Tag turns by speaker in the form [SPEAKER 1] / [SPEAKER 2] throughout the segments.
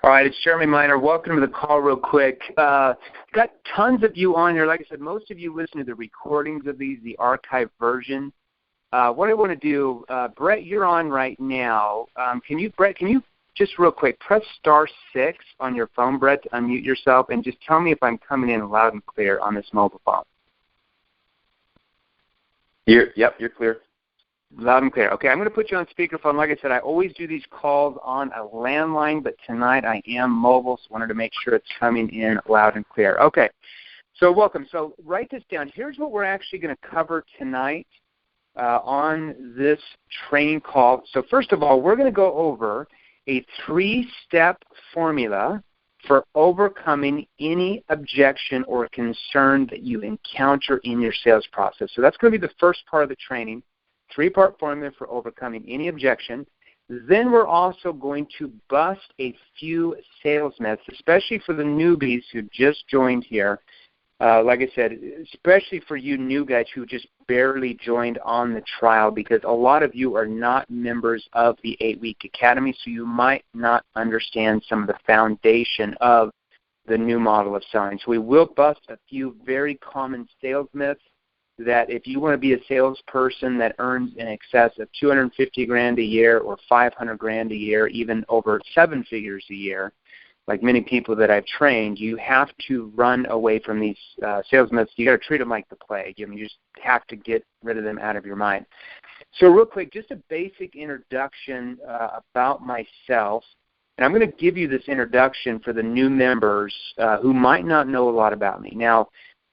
[SPEAKER 1] All right, it's Jeremy Miner. Welcome to the call real quick. Got tons of you on here. Like I said, most of you listen to the recordings of these, the archived version. What I want to do, Brett, you're on right now. Brett, can you just real quick press *6 on your phone, Brett, to unmute yourself, and just tell me if I'm coming in loud and clear on this mobile phone.
[SPEAKER 2] Yep, you're clear.
[SPEAKER 1] Loud and clear. Okay, I'm going to put you on speakerphone. Like I said, I always do these calls on a landline, but tonight I am mobile, so I wanted to make sure it's coming in loud and clear. Okay, so welcome. So write this down. Here's what we're actually going to cover tonight on this training call. So first of all, we're going to go over a 3-step formula for overcoming any objection or concern that you encounter in your sales process. So that's going to be the first part of the training. 3-part formula for overcoming any objection. Then we're also going to bust a few sales myths, especially for the newbies who just joined here. Like I said, especially for you new guys who just barely joined on the trial, because a lot of you are not members of the 8-Week Academy, so you might not understand some of the foundation of the new model of selling. So we will bust a few very common sales myths that if you want to be a salesperson that earns in excess of $250,000 a year or $500,000 a year, even over 7 figures a year, like many people that I've trained, you have to run away from these sales myths. You got to treat them like the plague. I mean, you just have to get rid of them out of your mind. So real quick, just a basic introduction about myself. And I'm going to give you this introduction for the new members who might not know a lot about me. Now,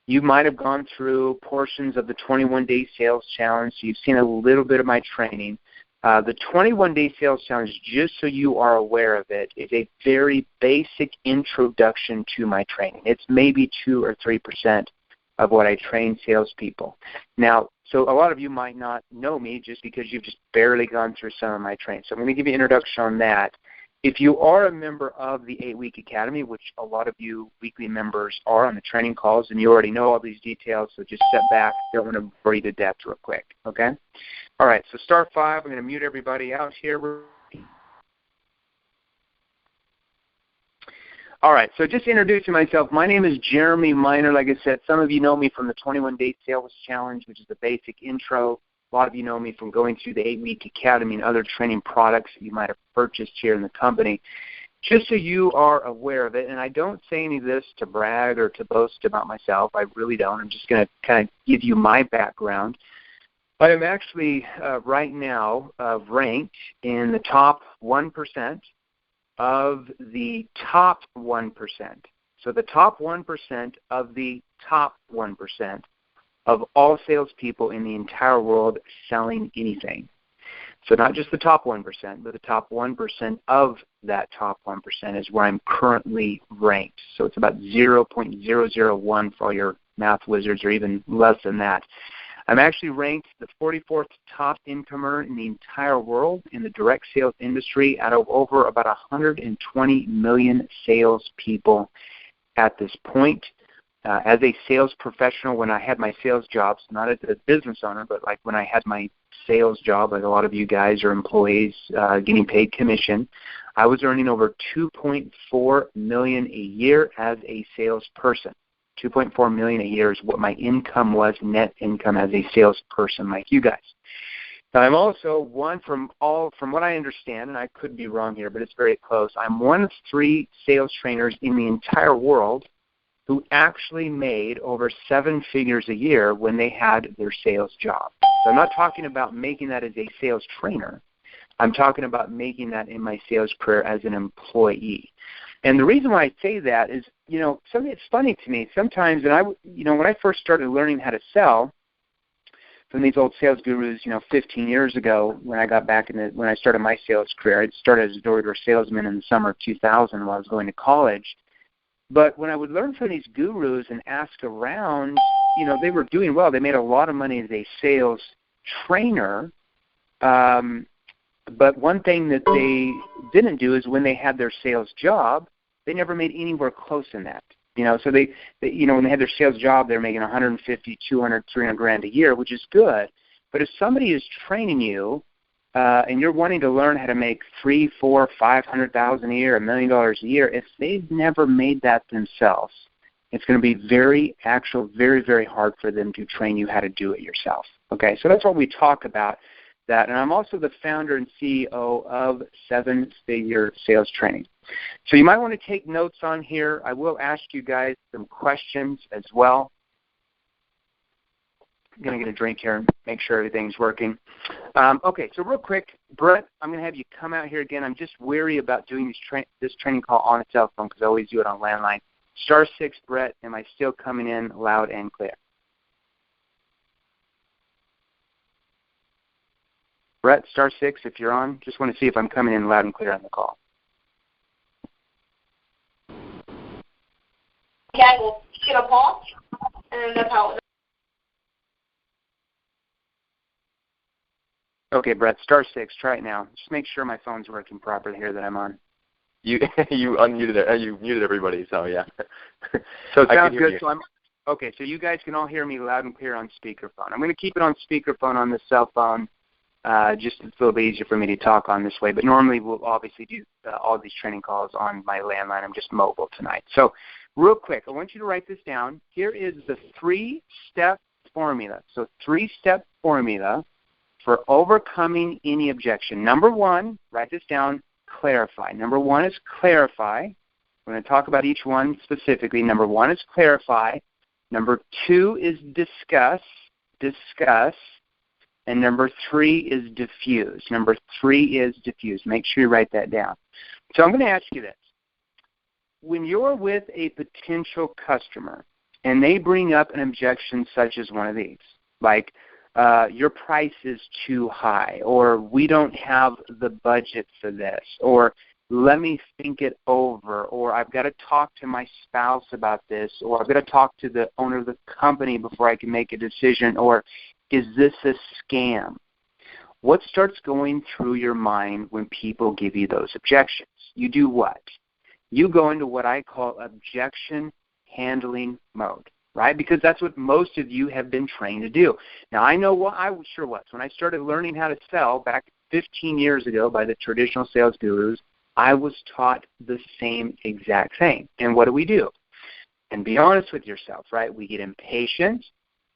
[SPEAKER 1] you might have gone through portions of the 21-Day Sales Challenge, so you've seen a little bit of my training. The 21-Day Sales Challenge, just so you are aware of it, is a very basic introduction to my training. It's maybe 2 or 3% of what I train salespeople. Now, so a lot of you might not know me just because you've just barely gone through some of my training. So I'm going to give you an introduction on that. If you are a member of the 8-Week Academy, which a lot of you weekly members are on the training calls, and you already know all these details, so just step back. Don't want to bore you to death real quick, okay? All right, so *5. I'm going to mute everybody out here. All right, so just introducing myself. My name is Jeremy Miner. Like I said, some of you know me from the 21-Day Sales Challenge, which is the basic intro. A lot of you know me from going through the 8-Week Academy and other training products that you might have purchased here in the company. Just so you are aware of it, and I don't say any of this to brag or to boast about myself. I really don't. I'm just going to kind of give you my background. I am actually right now ranked in the top 1% of the top 1%. So the top 1% of the top 1% of all salespeople in the entire world selling anything. So not just the top 1%, but the top 1% of that top 1% is where I'm currently ranked. So it's about 0.001 for all your math wizards, or even less than that. I'm actually ranked the 44th top incomer in the entire world in the direct sales industry out of over about 120 million salespeople at this point. As a sales professional, when I had my sales jobs, not as a business owner, but like when I had my sales job, like a lot of you guys are employees getting paid commission, I was earning over $2.4 million a year as a salesperson. $2.4 million a year is what my income was, net income as a salesperson like you guys. Now, I'm also one from what I understand, and I could be wrong here, but it's very close. I'm one of 3 sales trainers in the entire world who actually made over 7 figures a year when they had their sales job. So I'm not talking about making that as a sales trainer. I'm talking about making that in my sales career as an employee. And the reason why I say that is, something that's funny to me. Sometimes, and when I first started learning how to sell from these old sales gurus, 15 years ago, when I got back when I started my sales career, I started as a door-to-door salesman in the summer of 2000 while I was going to college. But when I would learn from these gurus and ask around, they were doing well. They made a lot of money as a sales trainer. But one thing that they didn't do is when they had their sales job, they never made anywhere close in that. So they when they had their sales job, they're making 150, 200, 300 grand a year, which is good. But if somebody is training you and you're wanting to learn how to make $300,000, $400,000, $500,000 a year, $1 million a year, if they've never made that themselves, it's going to be very, very hard for them to train you how to do it yourself. Okay, so that's what we talk about. That, and I'm also the founder and CEO of 7-Figure Sales Training. So you might want to take notes on here. I will ask you guys some questions as well. I'm going to get a drink here and make sure everything's working. Okay, so real quick, Brett, I'm going to have you come out here again. I'm just weary about doing this training call on a cell phone because I always do it on landline. *6, Brett, am I still coming in loud and clear? Brett, *6 if you're on. Just want to see if I'm coming in loud and clear on the call.
[SPEAKER 3] Yeah, we'll get a pause, and that's how.
[SPEAKER 1] Okay, Brett, *6. Try it now. Just make sure my phone's working properly here that I'm on.
[SPEAKER 2] You unmuted it. You muted everybody. So yeah.
[SPEAKER 1] So it sounds good. So okay. So you guys can all hear me loud and clear on speakerphone. I'm going to keep it on speakerphone on the cell phone. Just it's a little bit easier for me to talk on this way. But normally we'll obviously do all these training calls on my landline. I'm just mobile tonight. So real quick, I want you to write this down. Here is the 3-step formula. So 3-step formula for overcoming any objection. Number 1, write this down, clarify. Number 1 is clarify. We're going to talk about each one specifically. Number 1 is clarify. Number 2 is discuss. And number 3 is diffuse. Number 3 is diffuse. Make sure you write that down. So I'm going to ask you this. When you're with a potential customer and they bring up an objection such as one of these, like your price is too high, or we don't have the budget for this, or let me think it over, or I've got to talk to my spouse about this, or I've got to talk to the owner of the company before I can make a decision, or is this a scam? What starts going through your mind when people give you those objections? You do what? You go into what I call objection handling mode, right? Because that's what most of you have been trained to do. Now, I know what I sure was. When I started learning how to sell back 15 years ago by the traditional sales gurus, I was taught the same exact thing. And what do? And be honest with yourself, right? We get impatient.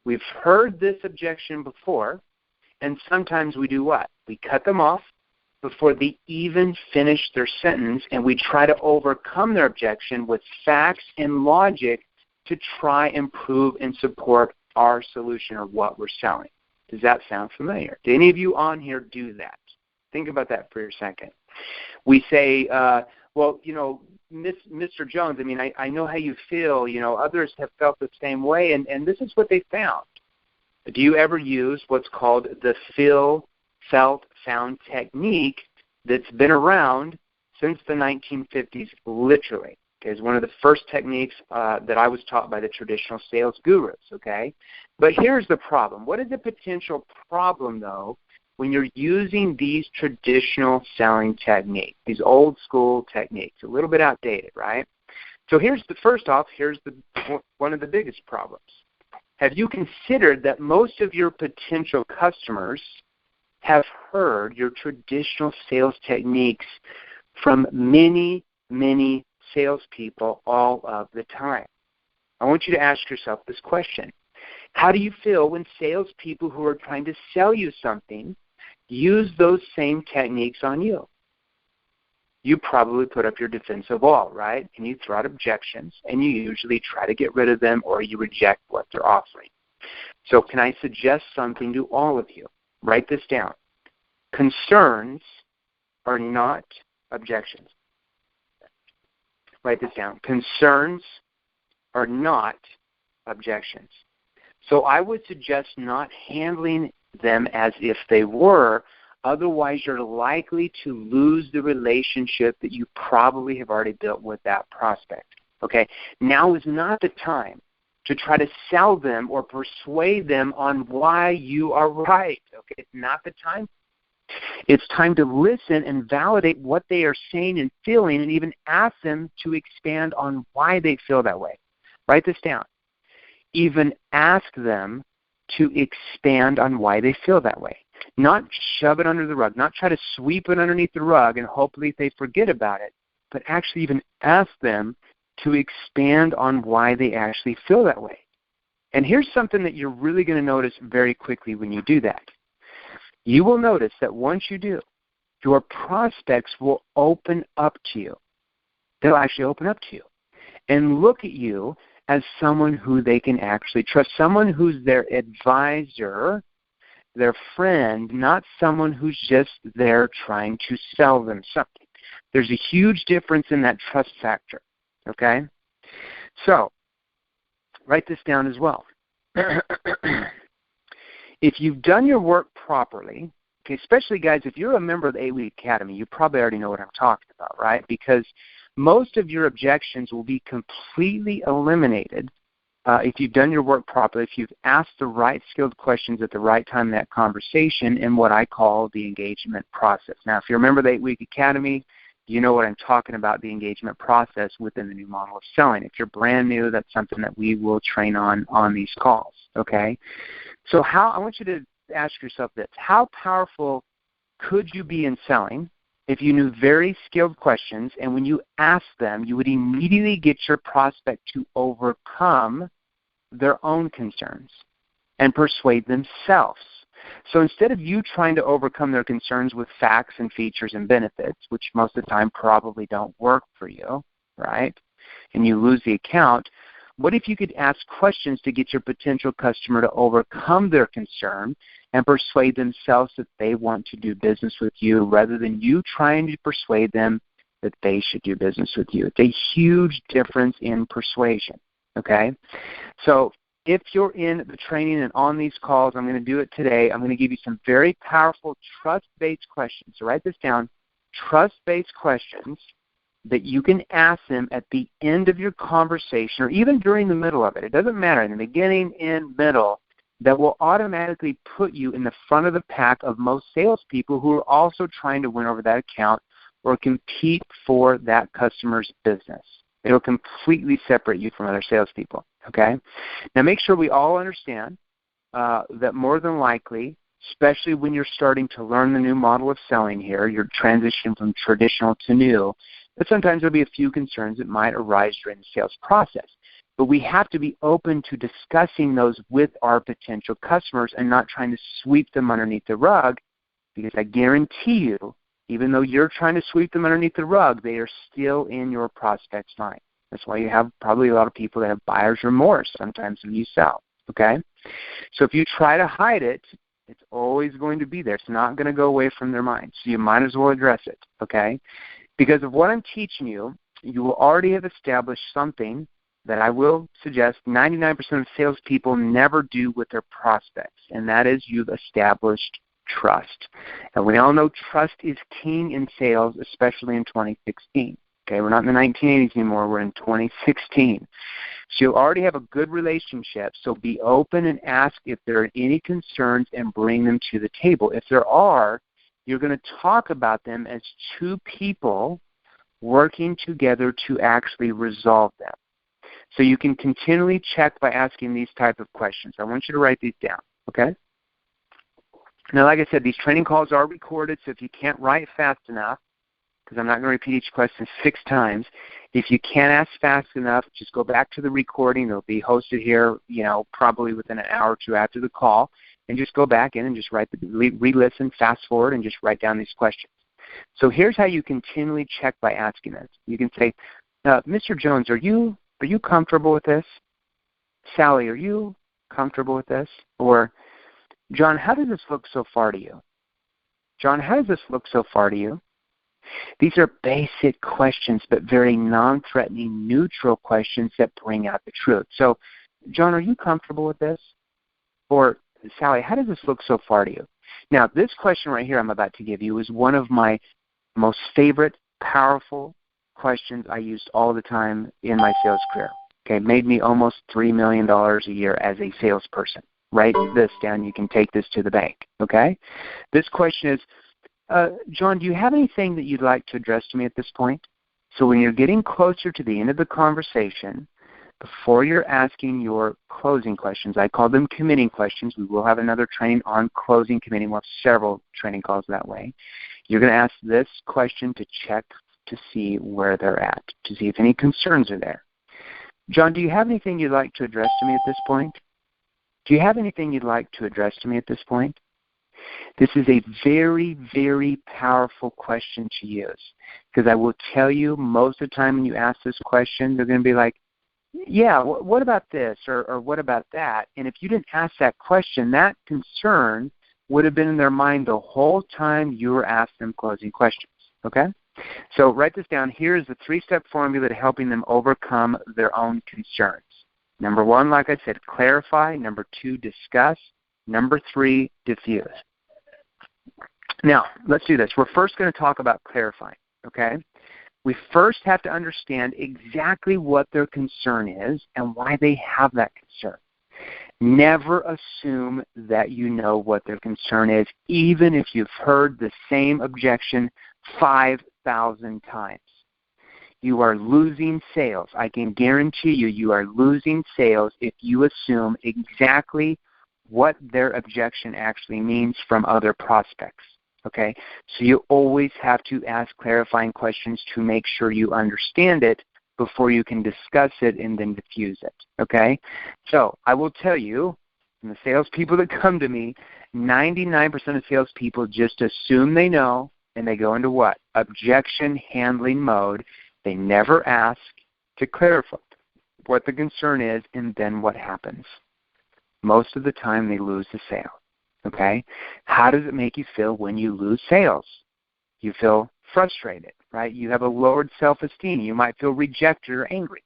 [SPEAKER 1] We've heard this objection before, and sometimes we do what? We cut them off before they even finish their sentence, and we try to overcome their objection with facts and logic to try and prove and support our solution or what we're selling. Does that sound familiar? Do any of you on here do that? Think about that for a second. We say, well, you know, Mr. Jones, I mean, I know how you feel. You know, others have felt the same way, and this is what they found. Do you ever use what's called the feel, felt, found technique that's been around since the 1950s, literally? Okay, it's one of the first techniques that I was taught by the traditional sales gurus, okay? But here's the problem. What is the potential problem, though, when you're using these traditional selling techniques, these old school techniques, a little bit outdated, right? So here's one of the biggest problems. Have you considered that most of your potential customers have heard your traditional sales techniques from many, many salespeople all of the time? I want you to ask yourself this question. How do you feel when salespeople who are trying to sell you something use those same techniques on you? You probably put up your defensive wall, right? And you throw out objections, and you usually try to get rid of them, or you reject what they're offering. So can I suggest something to all of you? Write this down. Concerns are not objections. Write this down. Concerns are not objections. So I would suggest not handling them as if they were. Otherwise, you're likely to lose the relationship that you probably have already built with that prospect. Okay? Now is not the time to try to sell them or persuade them on why you are right. Okay? It's not the time. It's time to listen and validate what they are saying and feeling, and even ask them to expand on why they feel that way. Write this down. Even ask them to expand on why they feel that way. Not shove it under the rug, not try to sweep it underneath the rug and hopefully they forget about it, but actually even ask them to expand on why they actually feel that way. And here's something that you're really going to notice very quickly when you do that. You will notice that once you do, your prospects will open up to you. They'll actually open up to you and look at you as someone who they can actually trust, someone who's their advisor, their friend, not someone who's just there trying to sell them something. There's a huge difference in that trust factor, okay? So, write this down as well. If you've done your work properly, okay, especially guys, if you're a member of the 8-Week Academy, you probably already know what I'm talking about, right? Because most of your objections will be completely eliminated if you've done your work properly, if you've asked the right skilled questions at the right time in that conversation in what I call the engagement process. Now, if you're a member of the 8-Week Academy, you know what I'm talking about, the engagement process within the new model of selling. If you're brand new, that's something that we will train on these calls, okay? So I want you to ask yourself this. How powerful could you be in selling if you knew very skilled questions, and when you asked them, you would immediately get your prospect to overcome their own concerns and persuade themselves? So instead of you trying to overcome their concerns with facts and features and benefits, which most of the time probably don't work for you, right, and you lose the account, what if you could ask questions to get your potential customer to overcome their concern and persuade themselves that they want to do business with you rather than you trying to persuade them that they should do business with you? It's a huge difference in persuasion, okay? So if you're in the training and on these calls, I'm going to do it today. I'm going to give you some very powerful trust-based questions. So write this down, trust-based questions that you can ask them at the end of your conversation or even during the middle of it. It doesn't matter, in the beginning, end, middle, that will automatically put you in the front of the pack of most salespeople who are also trying to win over that account or compete for that customer's business. It'll completely separate you from other salespeople, okay? Now make sure we all understand that more than likely, especially when you're starting to learn the new model of selling here, you're transitioning from traditional to new, but sometimes there'll be a few concerns that might arise during the sales process. But we have to be open to discussing those with our potential customers and not trying to sweep them underneath the rug, because I guarantee you, even though you're trying to sweep them underneath the rug, they are still in your prospect's mind. That's why you have probably a lot of people that have buyer's remorse sometimes when you sell, okay? So if you try to hide it, it's always going to be there. It's not going to go away from their mind. So you might as well address it, okay? Because of what I'm teaching you, you will already have established something that I will suggest 99% of salespeople never do with their prospects, and that is you've established trust. And we all know trust is king in sales, especially in 2016. Okay, we're not in the 1980s anymore. We're in 2016. So you already have a good relationship, so be open and ask if there are any concerns and bring them to the table. If there are, you're going to talk about them as two people working together to actually resolve them. So you can continually check by asking these type of questions. I want you to write these down, okay? Now, like I said, these training calls are recorded, so if you can't write fast enough, because I'm not going to repeat each question 6 times, if you can't ask fast enough, just go back to the recording. It'll be hosted here, probably within an hour or two after the call, and just go back in and just re-listen, fast forward, and just write down these questions. So here's how you continually check by asking this. You can say, Mr. Jones, are you comfortable with this? Sally, are you comfortable with this? Or, John, how does this look so far to you? John, how does this look so far to you? These are basic questions, but very non-threatening, neutral questions that bring out the truth. So, John, are you comfortable with this? Or, Sally, how does this look so far to you? Now, this question right here I'm about to give you is one of my most favorite, powerful questions I used all the time in my sales career. Okay, made me almost $3 million a year as a salesperson. Write this down. You can take this to the bank, okay? This question is, John, do you have anything that you'd like to address to me at this point? So when you're getting closer to the end of the conversation, before you're asking your closing questions, I call them committing questions. We will have another training on closing committing. We'll have several training calls that way. You're going to ask this question to check to see where they're at, to see if any concerns are there. John, do you have anything you'd like to address to me at this point? Do you have anything you'd like to address to me at this point? This is a very, very powerful question to use, because I will tell you most of the time when you ask this question, they're going to be like, yeah, what about this or what about that? And if you didn't ask that question, that concern would have been in their mind the whole time you were asking them closing questions, okay? So write this down. Here's the 3-step formula to helping them overcome their own concerns. Number 1, like I said, clarify. Number 2, discuss. Number 3, diffuse. Now, let's do this. We're first going to talk about clarifying, okay? We first have to understand exactly what their concern is and why they have that concern. Never assume that you know what their concern is, even if you've heard the same objection 5,000 times. You are losing sales. I can guarantee you are losing sales if you assume exactly what their objection actually means from other prospects. Okay, so you always have to ask clarifying questions to make sure you understand it before you can discuss it and then diffuse it. Okay, so I will tell you, from the salespeople that come to me, 99% of salespeople just assume they know, and they go into what? Objection handling mode. They never ask to clarify what the concern is, and then what happens. Most of the time, they lose the sale. Okay? How does it make you feel when you lose sales? You feel frustrated, right? You have a lowered self-esteem. You might feel rejected or angry.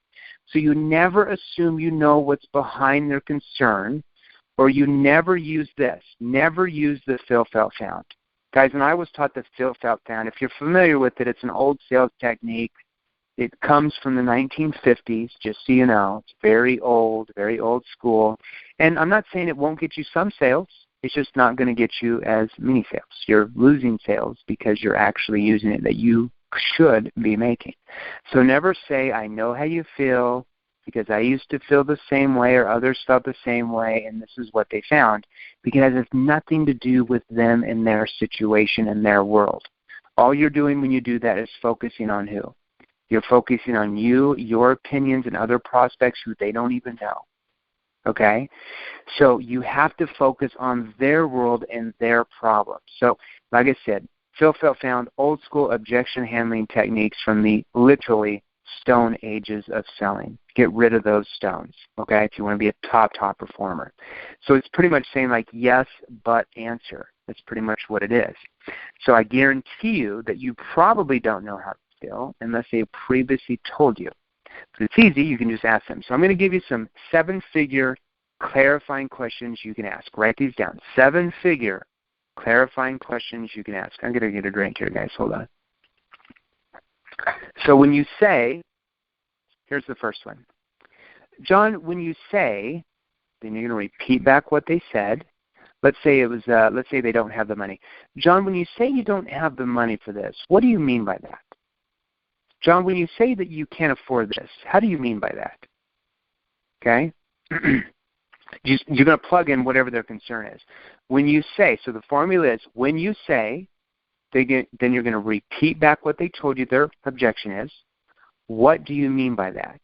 [SPEAKER 1] So you never assume you know what's behind their concern, or you never use this. Never use the feel, felt, found. Guys, when I was taught the feel, felt, found, if you're familiar with it, it's an old sales technique. It comes from the 1950s, just so you know. It's very old school. And I'm not saying it won't get you some sales. It's just not going to get you as many sales. You're losing sales because you're actually using it that you should be making. So never say, I know how you feel because I used to feel the same way or others felt the same way and this is what they found, because it has nothing to do with them and their situation and their world. All you're doing when you do that is focusing on who? You're focusing on you, your opinions, and other prospects who they don't even know. Okay? So you have to focus on their world and their problems. So, like I said, Phil Felt found old school objection handling techniques from the literally stone ages of selling. Get rid of those stones, okay, if you want to be a top performer. So it's pretty much saying like yes, but answer. That's pretty much what it is. So I guarantee you that you probably don't know how to feel unless they previously told you. But it's easy. You can just ask them. So I'm going to give you some 7-figure clarifying questions you can ask. Write these down. 7-figure clarifying questions you can ask. I'm going to get a drink here, guys. Hold on. So when you say, here's the first one. John, when you say, then you're going to repeat back what they said. Let's say it was, let's say they don't have the money. John, when you say you don't have the money for this, what do you mean by that? John, when you say that you can't afford this, how do you mean by that? Okay? You're going to plug in whatever their concern is. When you say, so the formula is, when you say, then you're going to repeat back what they told you their objection is. What do you mean by that?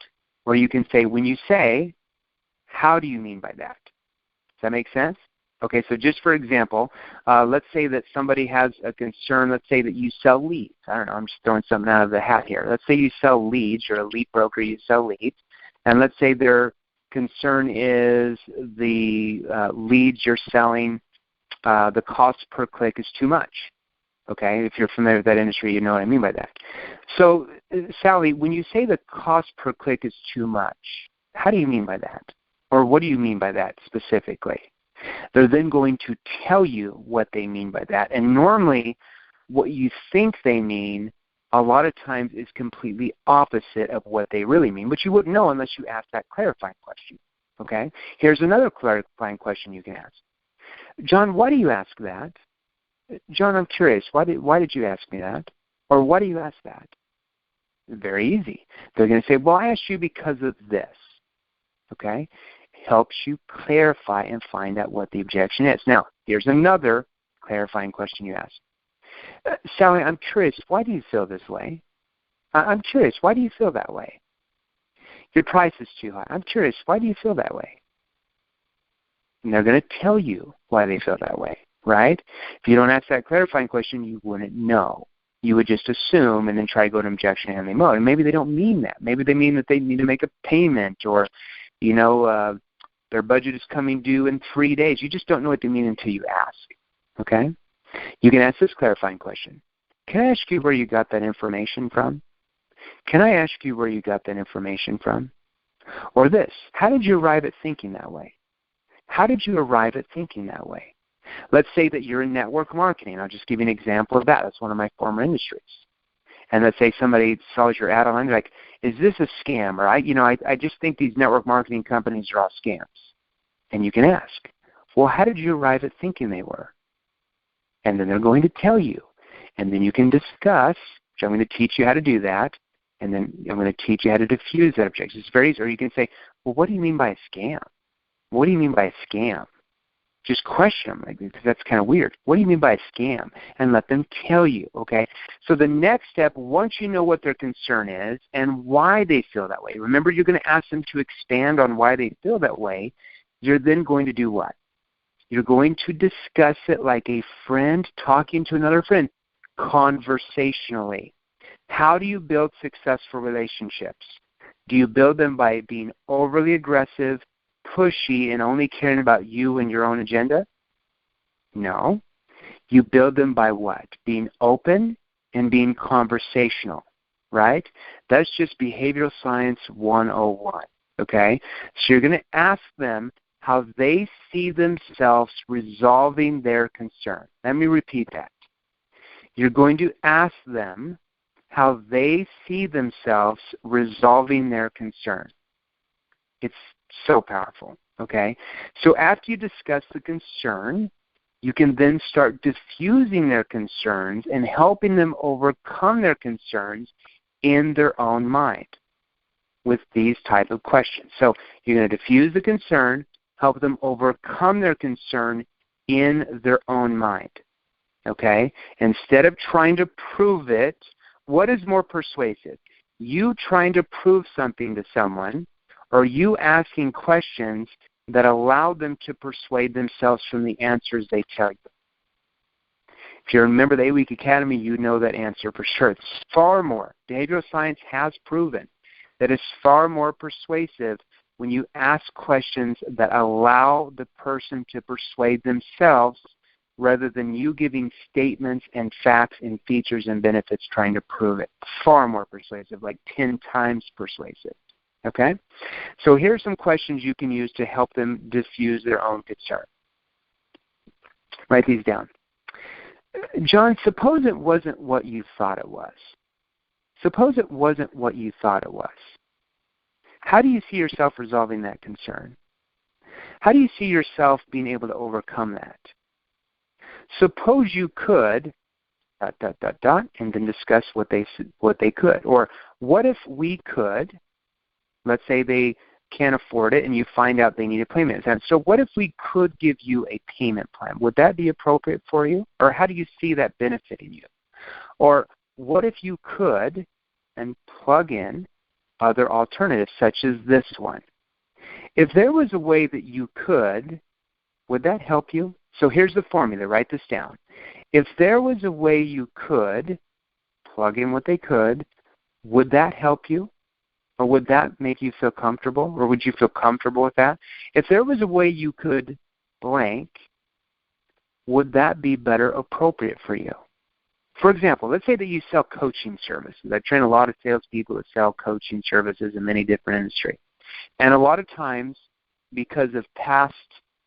[SPEAKER 1] Or you can say, when you say, how do you mean by that? Does that make sense? Okay, so just for example, let's say that somebody has a concern. Let's say that you sell leads. I don't know, I'm just throwing something out of the hat here. Let's say you sell leads. You're a lead broker. You sell leads. And let's say their concern is the leads you're selling, the cost per click is too much. Okay, if you're familiar with that industry, you know what I mean by that. So, Sally, when you say the cost per click is too much, how do you mean by that? Or what do you mean by that specifically? They're then going to tell you what they mean by that. And normally, what you think they mean a lot of times is completely opposite of what they really mean. But you wouldn't know unless you ask that clarifying question. Okay? Here's another clarifying question you can ask. John, why do you ask that? John, I'm curious. Why did you ask me that? Or why do you ask that? Very easy. They're going to say, well, I asked you because of this. okay? Helps you clarify and find out what the objection is. Now, here's another clarifying question you ask. Sally, I'm curious, why do you feel this way? I'm curious, why do you feel that way? Your price is too high. I'm curious, why do you feel that way? And they're going to tell you why they feel that way, right? If you don't ask that clarifying question, you wouldn't know. You would just assume and then try to go to objection handling mode. And maybe they don't mean that. Maybe they mean that they need to make a payment or, their budget is coming due in 3 days. You just don't know what they mean until you ask, okay? You can ask this clarifying question. Can I ask you where you got that information from? Can I ask you where you got that information from? Or this, how did you arrive at thinking that way? How did you arrive at thinking that way? Let's say that you're in network marketing. I'll just give you an example of that. That's one of my former industries. And let's say somebody saw your ad online, they're like, is this a scam? Or I just think these network marketing companies are all scams. And you can ask, well, how did you arrive at thinking they were? And then they're going to tell you. And then you can discuss, which I'm going to teach you how to do that. And then I'm going to teach you how to diffuse that objection. It's very easy. Or you can say, well, what do you mean by a scam? What do you mean by a scam? Just question them, because that's kind of weird. What do you mean by a scam? And let them tell you, okay? So the next step, once you know what their concern is and why they feel that way, remember you're going to ask them to expand on why they feel that way, you're then going to do what? You're going to discuss it like a friend talking to another friend, conversationally. How do you build successful relationships? Do you build them by being overly aggressive, pushy, and only caring about you and your own agenda? No. You build them by what? Being open and being conversational, right? That's just behavioral science 101, okay? So you're going to ask them how they see themselves resolving their concern. Let me repeat that. You're going to ask them how they see themselves resolving their concern. It's so powerful, okay? So after you discuss the concern, you can then start diffusing their concerns and helping them overcome their concerns in their own mind with these type of questions. So you're going to diffuse the concern, help them overcome their concern in their own mind, okay? Instead of trying to prove it, what is more persuasive? You trying to prove something to someone, or you asking questions that allow them to persuade themselves from the answers they tell you? If you remember the 8-Week Academy, you know that answer for sure. It's far more. Behavioral science has proven that it's far more persuasive when you ask questions that allow the person to persuade themselves rather than you giving statements and facts and features and benefits trying to prove it. Far more persuasive, like 10 times persuasive. Okay? So here's some questions you can use to help them diffuse their own concern. Write these down. John, suppose it wasn't what you thought it was. Suppose it wasn't what you thought it was. How do you see yourself resolving that concern? How do you see yourself being able to overcome that? Suppose you could, ... and then discuss what they could. Or what if we could, let's say they can't afford it and you find out they need a payment plan. So what if we could give you a payment plan? Would that be appropriate for you? Or how do you see that benefiting you? Or what if you could and plug in other alternatives such as this one? If there was a way that you could, would that help you? So here's the formula. Write this down. If there was a way you could plug in what they could, would that help you? Or would that make you feel comfortable? Or would you feel comfortable with that? If there was a way you could blank, would that be better appropriate for you? For example, let's say that you sell coaching services. I train a lot of salespeople that sell coaching services in many different industries. And a lot of times, because of past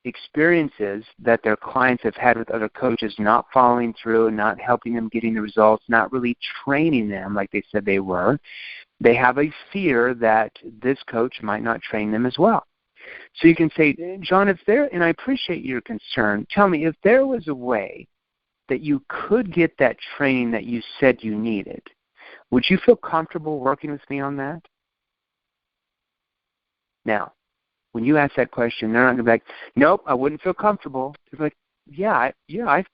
[SPEAKER 1] experiences that their clients have had with other coaches not following through, not helping them getting the results, not really training them like they said they were, they have a fear that this coach might not train them as well. So you can say, John, and I appreciate your concern, tell me, if there was a way that you could get that training that you said you needed, would you feel comfortable working with me on that? Now, when you ask that question, they're not going to be like, nope, I wouldn't feel comfortable. They're like,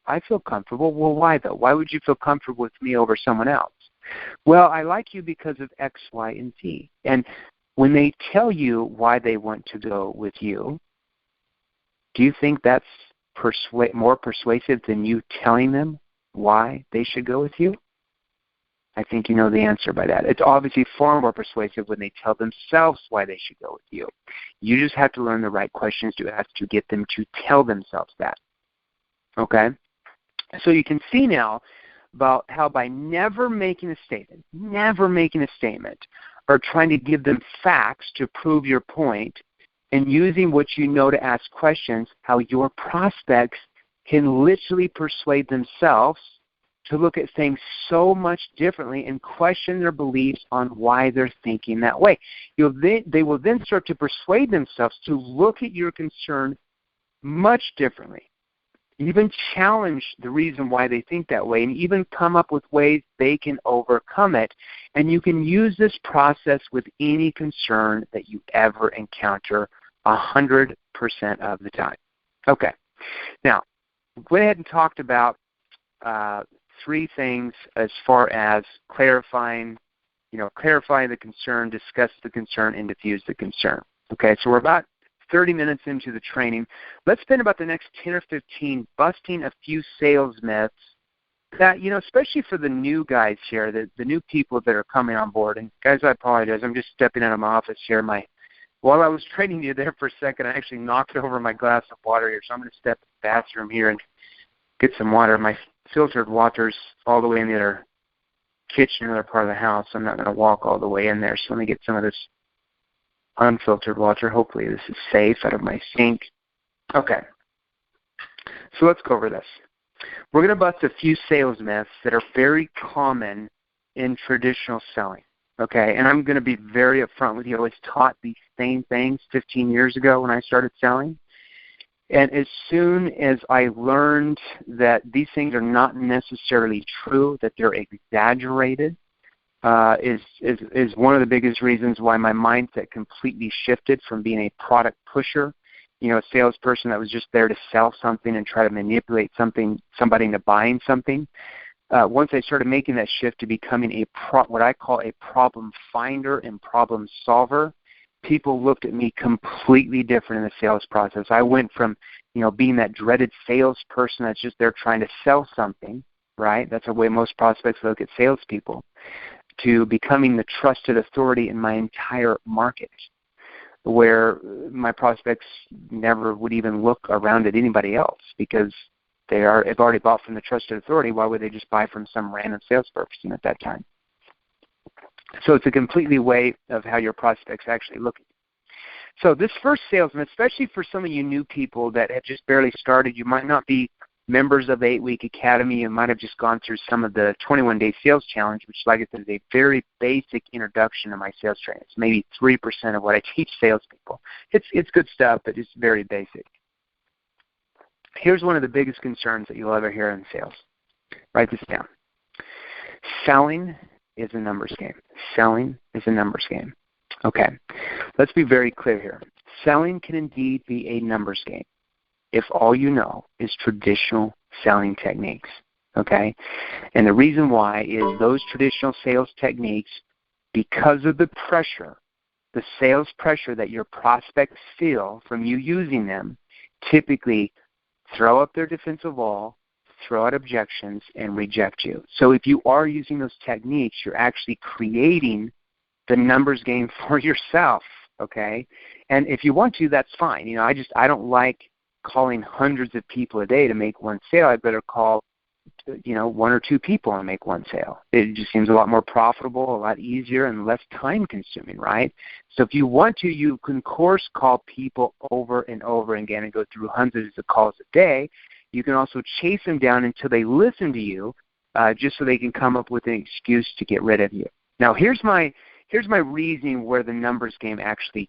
[SPEAKER 1] I feel comfortable. Well, why though? Why would you feel comfortable with me over someone else? Well, I like you because of X, Y, and Z. And when they tell you why they want to go with you, do you think that's more persuasive than you telling them why they should go with you? I think you know the answer by that. It's obviously far more persuasive when they tell themselves why they should go with you. You just have to learn the right questions to ask to get them to tell themselves that. Okay? So you can see now about how by never making a statement, or trying to give them facts to prove your point, and using what you know to ask questions, how your prospects can literally persuade themselves to look at things so much differently and question their beliefs on why they're thinking that way. They will then start to persuade themselves to look at your concern much differently, even challenge the reason why they think that way, and even come up with ways they can overcome it. And you can use this process with any concern that you ever encounter 100% of the time. Okay. Now, we went ahead and talked about 3 things as far as clarifying the concern, discuss the concern, and diffuse the concern. Okay, so we're about 30 minutes into the training. Let's spend about the next 10 or 15 busting a few sales myths that, especially for the new guys here, the new people that are coming on board. And guys, I apologize. I'm just stepping out of my office here. While I was training you there for a second, I actually knocked over my glass of water here. So I'm going to step to the bathroom here and get some water. My filtered water's all the way in the other kitchen, another part of the house. I'm not going to walk all the way in there. So let me get some of this unfiltered water. Hopefully this is safe out of my sink. Okay. So let's go over this. We're going to bust a few sales myths that are very common in traditional selling. Okay, and I'm going to be very upfront with you. I was taught these same things 15 years ago when I started selling. And as soon as I learned that these things are not necessarily true, that they're exaggerated, is one of the biggest reasons why my mindset completely shifted from being a product pusher, a salesperson that was just there to sell something and try to manipulate somebody into buying something. Once I started making that shift to becoming what I call a problem finder and problem solver, people looked at me completely different in the sales process. I went from, being that dreaded salesperson that's just there trying to sell something, right? That's the way most prospects look at salespeople, to becoming the trusted authority in my entire market, where my prospects never would even look around at anybody else because they've already bought from the trusted authority. Why would they just buy from some random salesperson at that time? So it's a completely way of how your prospects actually look at you. So this first salesman, especially for some of you new people that have just barely started, you might not be members of the 8-Week Academy. You might have just gone through some of the 21-Day Sales Challenge, which, like I said, is a very basic introduction to my sales training. It's maybe 3% of what I teach salespeople. It's good stuff, but it's very basic. Here's one of the biggest concerns that you'll ever hear in sales. Write this down. Selling is a numbers game. Selling is a numbers game. Okay. Let's be very clear here. Selling can indeed be a numbers game if all you know is traditional selling techniques. Okay? And the reason why is those traditional sales techniques, because of the pressure, the sales pressure that your prospects feel from you using them, typically throw up their defensive wall, throw out objections, and reject you. So if you are using those techniques, you're actually creating the numbers game for yourself, okay? And if you want to, that's fine. I don't like calling hundreds of people a day to make one sale. I'd better call, 1 or 2 people and make one sale. It just seems a lot more profitable, a lot easier, and less time-consuming, right? So if you want to, you can course call people over and over again and go through hundreds of calls a day. You can also chase them down until they listen to you, just so they can come up with an excuse to get rid of you. Now, here's my reasoning where the numbers game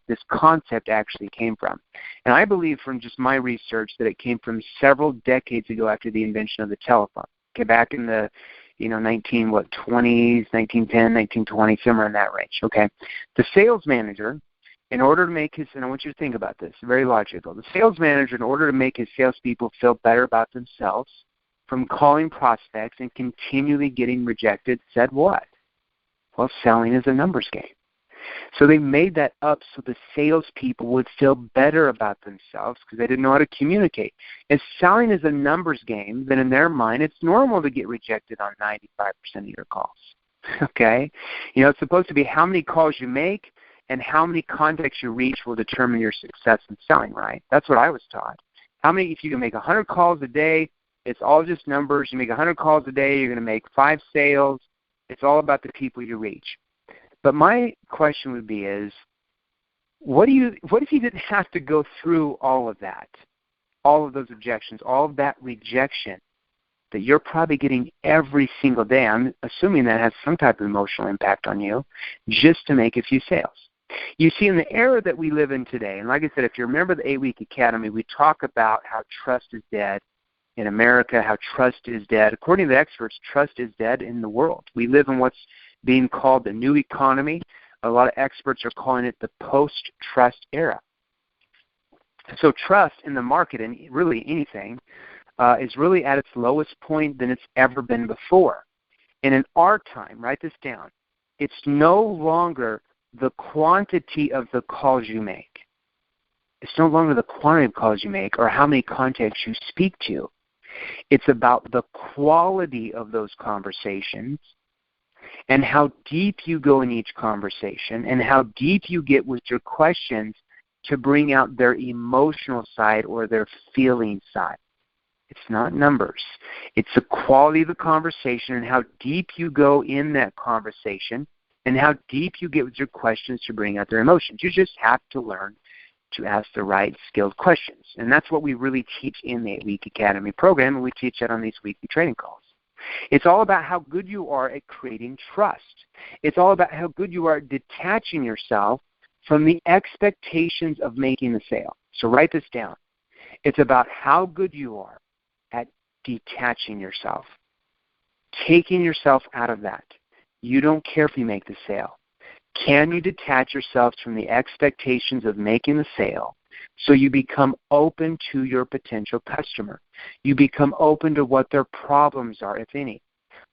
[SPEAKER 1] this concept actually came from. And I believe from just my research that it came from several decades ago after the invention of the telephone. Okay, back in the 1920s, 1910, 1920, somewhere in that range. Okay, the sales manager In order to make his, and I want you to think about this, very logical. The sales manager, in order to make his salespeople feel better about themselves from calling prospects and continually getting rejected, said what? Well, selling is a numbers game. So they made that up so the salespeople would feel better about themselves because they didn't know how to communicate. If selling is a numbers game, then in their mind it's normal to get rejected on 95% of your calls. Okay? You know, it's supposed to be how many calls you make and how many contacts you reach will determine your success in selling, right? That's what I was taught. How many, if you can make 100 calls a day, it's all just numbers. You make 100 calls a day, you're going to make 5 sales. It's all about the people you reach. But my question would be is, what if you didn't have to go through all of that, all of those objections, all of that rejection that you're probably getting every single day? I'm assuming that has some type of emotional impact on you just to make a few sales. You see, in the era that we live in today, and like I said, if you remember the 8-Week Academy, we talk about how trust is dead in America, how trust is dead. According to the experts, trust is dead in the world. We live in what's being called the new economy. A lot of experts are calling it the post-trust era. So trust in the market and really anything is really at its lowest point than it's ever been before. And in our time, write this down, it's no longer the quantity of the calls you make. It's no longer the quantity of calls you make or how many contacts you speak to. It's about the quality of those conversations and how deep you go in each conversation and how deep you get with your questions to bring out their emotional side or their feeling side. It's not numbers. It's the quality of the conversation and how deep you go in that conversation and how deep you get with your questions to bring out their emotions. You just have to learn to ask the right skilled questions. And that's what we really teach in the 8-Week Academy program, and we teach that on these weekly training calls. It's all about how good you are at creating trust. It's all about how good you are at detaching yourself from the expectations of making the sale. So write this down. It's about how good you are at detaching yourself, taking yourself out of that. You don't care if you make the sale. Can you detach yourself from the expectations of making the sale so you become open to your potential customer? You become open to what their problems are, if any,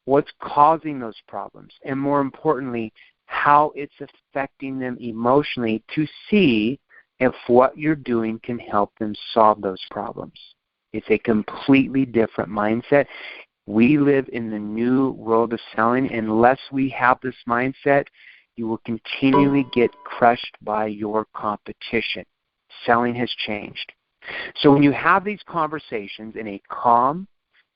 [SPEAKER 1] what's causing those problems, and more importantly, how it's affecting them emotionally to see if what you're doing can help them solve those problems. It's a completely different mindset. We live in the new world of selling. Unless we have this mindset, you will continually get crushed by your competition. Selling has changed. So when you have these conversations in a calm,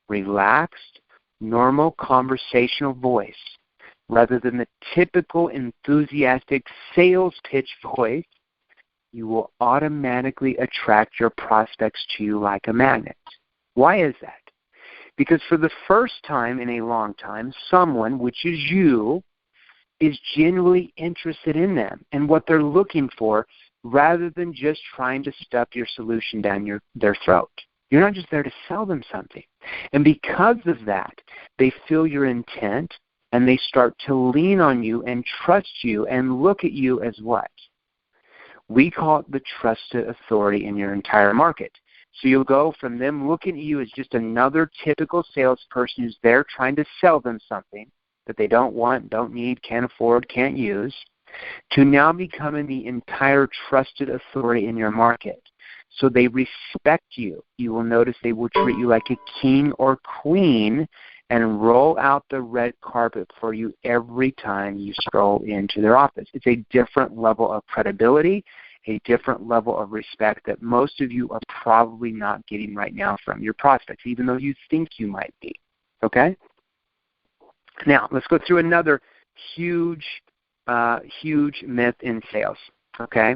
[SPEAKER 1] relaxed, normal conversational voice, rather than the typical enthusiastic sales pitch voice, you will automatically attract your prospects to you like a magnet. Why is that? Because for the first time in a long time, someone, which is you, is genuinely interested in them and what they're looking for rather than just trying to stuff your solution down their throat. You're not just there to sell them something. And because of that, they feel your intent and they start to lean on you and trust you and look at you as what? We call it the trusted authority in your entire market. So you'll go from them looking at you as just another typical salesperson who's there trying to sell them something that they don't want, don't need, can't afford, can't use, to now becoming the entire trusted authority in your market. So they respect you. You will notice they will treat you like a king or queen and roll out the red carpet for you every time you stroll into their office. It's a different level of credibility, a different level of respect that most of you are probably not getting right now from your prospects, even though you think you might be. Okay? Now, let's go through another huge myth in sales, okay?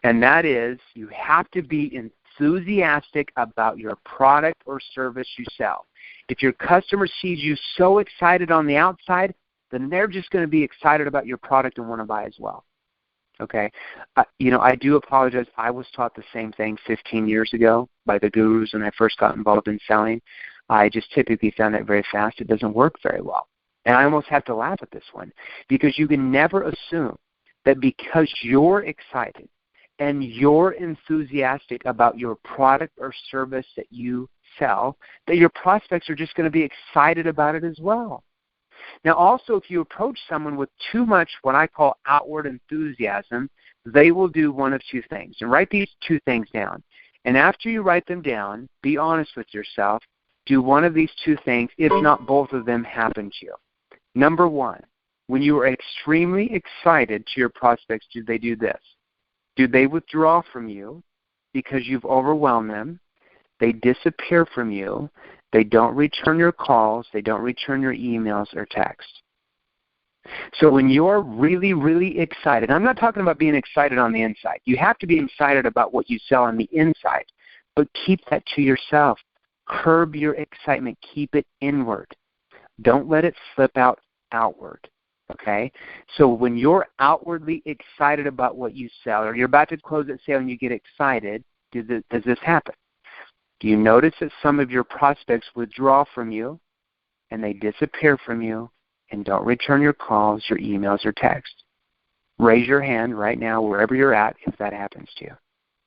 [SPEAKER 1] And that is you have to be enthusiastic about your product or service you sell. If your customer sees you so excited on the outside, then they're just going to be excited about your product and want to buy as well, okay? I do apologize. I was taught the same thing 15 years ago by the gurus when I first got involved in selling. I just typically found that very fast. It doesn't work very well. And I almost have to laugh at this one because you can never assume that because you're excited and you're enthusiastic about your product or service that you sell, that your prospects are just going to be excited about it as well. Now, also, if you approach someone with too much what I call outward enthusiasm, they will do one of two things. And write these two things down. And after you write them down, be honest with yourself. Do one of these two things, if not both of them, happen to you. Number one, when you are extremely excited to your prospects, do they do this? Do they withdraw from you because you've overwhelmed them? They disappear from you. They don't return your calls. They don't return your emails or texts. So when you're really, really excited, I'm not talking about being excited on the inside. You have to be excited about what you sell on the inside, but keep that to yourself. Curb your excitement. Keep it inward. Don't let it slip out outward. Okay? So when you're outwardly excited about what you sell, or you're about to close a sale and you get excited, does this happen? Do you notice that some of your prospects withdraw from you and they disappear from you and don't return your calls, your emails, or texts? Raise your hand right now wherever you're at if that happens to you.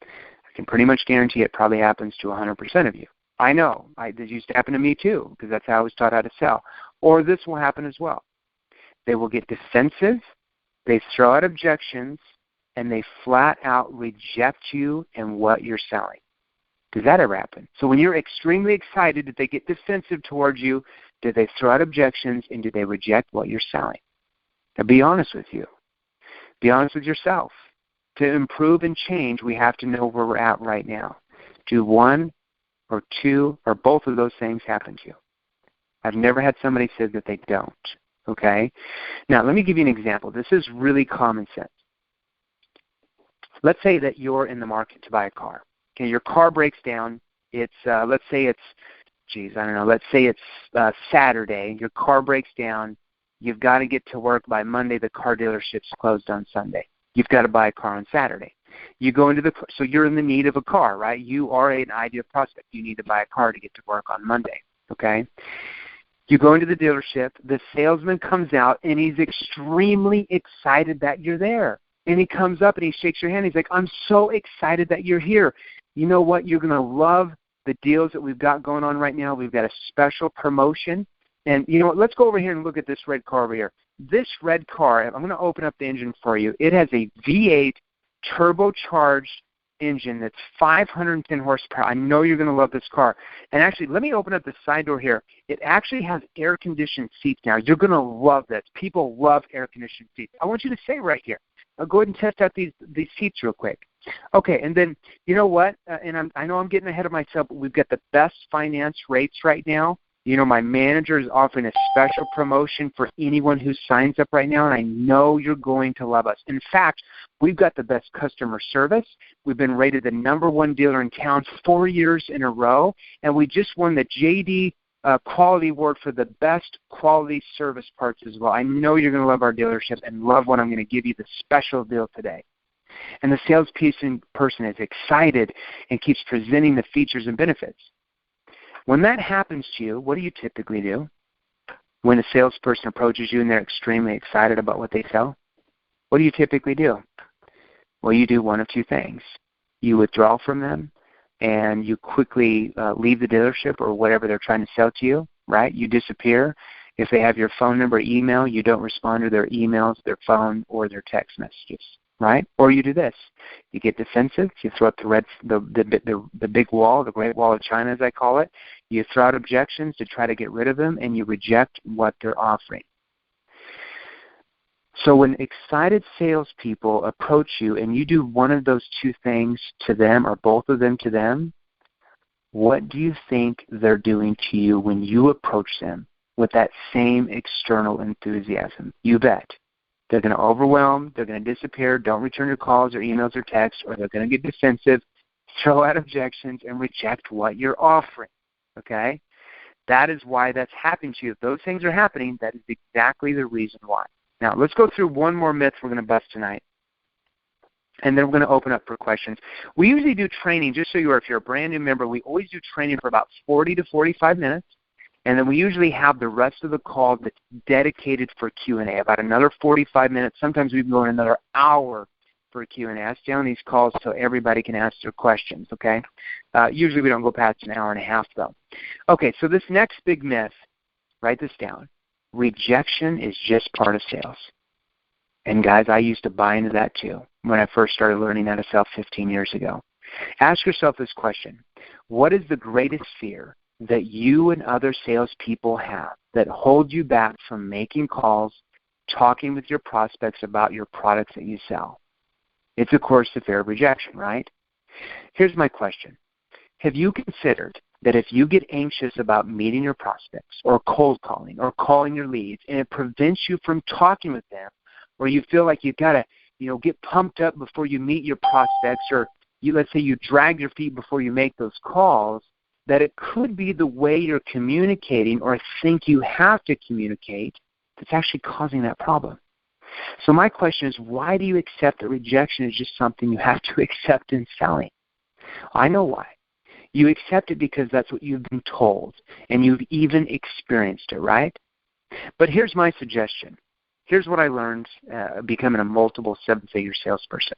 [SPEAKER 1] I can pretty much guarantee it probably happens to 100% of you. I know. This used to happen to me too because that's how I was taught how to sell. Or this will happen as well. They will get defensive, they throw out objections, and they flat out reject you and what you're selling. Does that ever happen? So when you're extremely excited, did they get defensive towards you? Did they throw out objections? And did they reject what you're selling? Now be honest with you. Be honest with yourself. To improve and change, we have to know where we're at right now. Do one or two or both of those things happen to you? I've never had somebody say that they don't. Okay? Now let me give you an example. This is really common sense. Let's say that you're in the market to buy a car. Okay, your car breaks down. It's let's say it's Saturday. Your car breaks down. You've got to get to work by Monday. The car dealership's closed on Sunday. You've got to buy a car on Saturday. You go into so you're in the need of a car, right? You are an ideal prospect. You need to buy a car to get to work on Monday. Okay. You go into the dealership. The salesman comes out and he's extremely excited that you're there. And he comes up and he shakes your hand. He's like, "I'm so excited that you're here. You know what? You're going to love the deals that we've got going on right now. We've got a special promotion. And you know what? Let's go over here and look at this red car over here. This red car, I'm going to open up the engine for you. It has a V8 turbocharged engine that's 510 horsepower. I know you're going to love this car. And actually, let me open up the side door here. It actually has air-conditioned seats now. You're going to love this. People love air-conditioned seats. I want you to say right here. I'll go ahead and test out these seats real quick. Okay, and then you know what? I know I'm getting ahead of myself, but we've got the best finance rates right now. You know, my manager is offering a special promotion for anyone who signs up right now, and I know you're going to love us. In fact, we've got the best customer service. We've been rated the #1 dealer in town 4 years in a row, and we just won the JD Quality Award for the best quality service parts as well. I know you're going to love our dealership and love what I'm going to give you, the special deal today. And the salesperson is excited and keeps presenting the features and benefits. When that happens to you, what do you typically do? When a salesperson approaches you and they're extremely excited about what they sell, what do you typically do? Well, you do one of two things. You withdraw from them and you quickly leave the dealership or whatever they're trying to sell to you, right? You disappear. If they have your phone number, email, you don't respond to their emails, their phone, or their text messages, right? Or you do this. You get defensive. You throw up the big wall, the Great Wall of China, as I call it. You throw out objections to try to get rid of them, and you reject what they're offering. So when excited salespeople approach you and you do one of those two things to them or both of them to them, what do you think they're doing to you when you approach them with that same external enthusiasm? You bet. They're going to overwhelm, they're going to disappear, don't return your calls or emails or texts, or they're going to get defensive, throw out objections, and reject what you're offering. Okay? That is why that's happening to you. If those things are happening, that is exactly the reason why. Now, let's go through one more myth we're going to bust tonight, and then we're going to open up for questions. We usually do training, just so you are, if you're a brand new member, we always do training for about 40 to 45 minutes, and then we usually have the rest of the call that's dedicated for Q&A, about another 45 minutes. Sometimes we go another hour for a Q&A. I stay on these calls so everybody can ask their questions, okay? Usually we don't go past an hour and a half, though. Okay, so this next big myth, write this down. Rejection is just part of sales. And guys, I used to buy into that too when I first started learning how to sell 15 years ago. Ask yourself this question. What is the greatest fear that you and other salespeople have that hold you back from making calls, talking with your prospects about your products that you sell? It's, of course, the fear of rejection, right? Here's my question. Have you considered that if you get anxious about meeting your prospects or cold calling or calling your leads and it prevents you from talking with them, or you feel like you've got to, get pumped up before you meet your prospects, or let's say you drag your feet before you make those calls, that it could be the way you're communicating or think you have to communicate that's actually causing that problem. So my question is, why do you accept that rejection is just something you have to accept in selling? I know why. You accept it because that's what you've been told, and you've even experienced it, right? But here's my suggestion. Here's what I learned becoming a multiple seven-figure salesperson.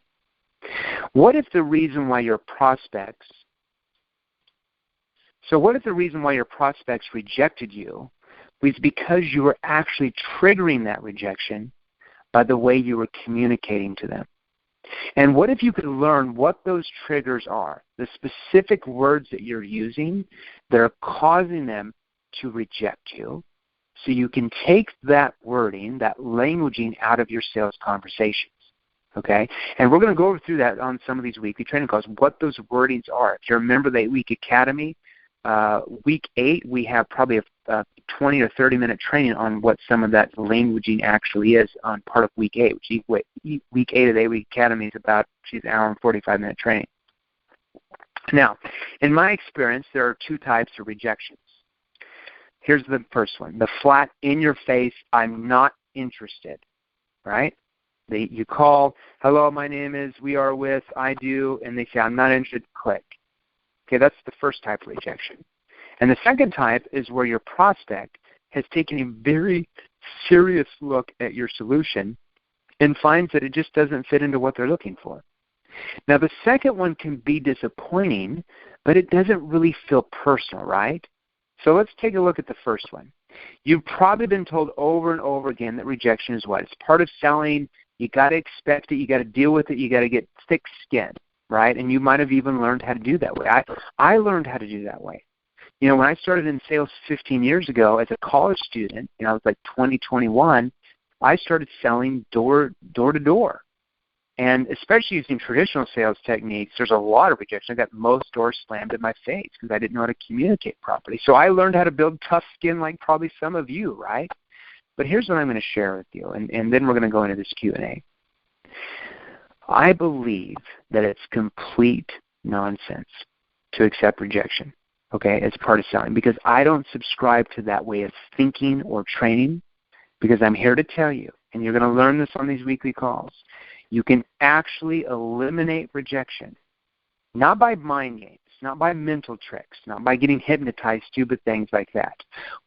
[SPEAKER 1] What if the reason why your prospects rejected you was because you were actually triggering that rejection by the way you were communicating to them? And what if you could learn what those triggers are, the specific words that you're using that are causing them to reject you, so you can take that wording, that languaging out of your sales conversations, okay? And we're going to go through that on some of these weekly training calls, what those wordings are. If you remember the 8-week academy, week 8, we have probably a 20 or 30-minute training on what some of that languaging actually is on part of week 8, which week 8 of the 8-week academy is about an hour and 45-minute training. Now, in my experience, there are 2 types of rejections. Here's the first one, the flat, in-your-face, I'm not interested, right? You call, hello, my name is, we are with, I do, and they say, I'm not interested, click. Okay, that's the first type of rejection. And the second type is where your prospect has taken a very serious look at your solution and finds that it just doesn't fit into what they're looking for. Now, the second one can be disappointing, but it doesn't really feel personal, right? So let's take a look at the first one. You've probably been told over and over again that rejection is what? It's part of selling. You got to expect it. You got to deal with it. You got to get thick skin, right? And you might have even learned how to do that way. I learned how to do that way. When I started in sales 15 years ago as a college student, I was like 20, 21, I started selling door to door. And especially using traditional sales techniques, there's a lot of rejection. I got most doors slammed in my face because I didn't know how to communicate properly. So I learned how to build tough skin like probably some of you, right? But here's what I'm going to share with you, and then we're going to go into this Q&A. I believe that it's complete nonsense to accept rejection, okay, as part of selling, because I don't subscribe to that way of thinking or training, because I'm here to tell you, and you're going to learn this on these weekly calls, you can actually eliminate rejection, not by mind games, not by mental tricks, not by getting hypnotized, stupid things like that,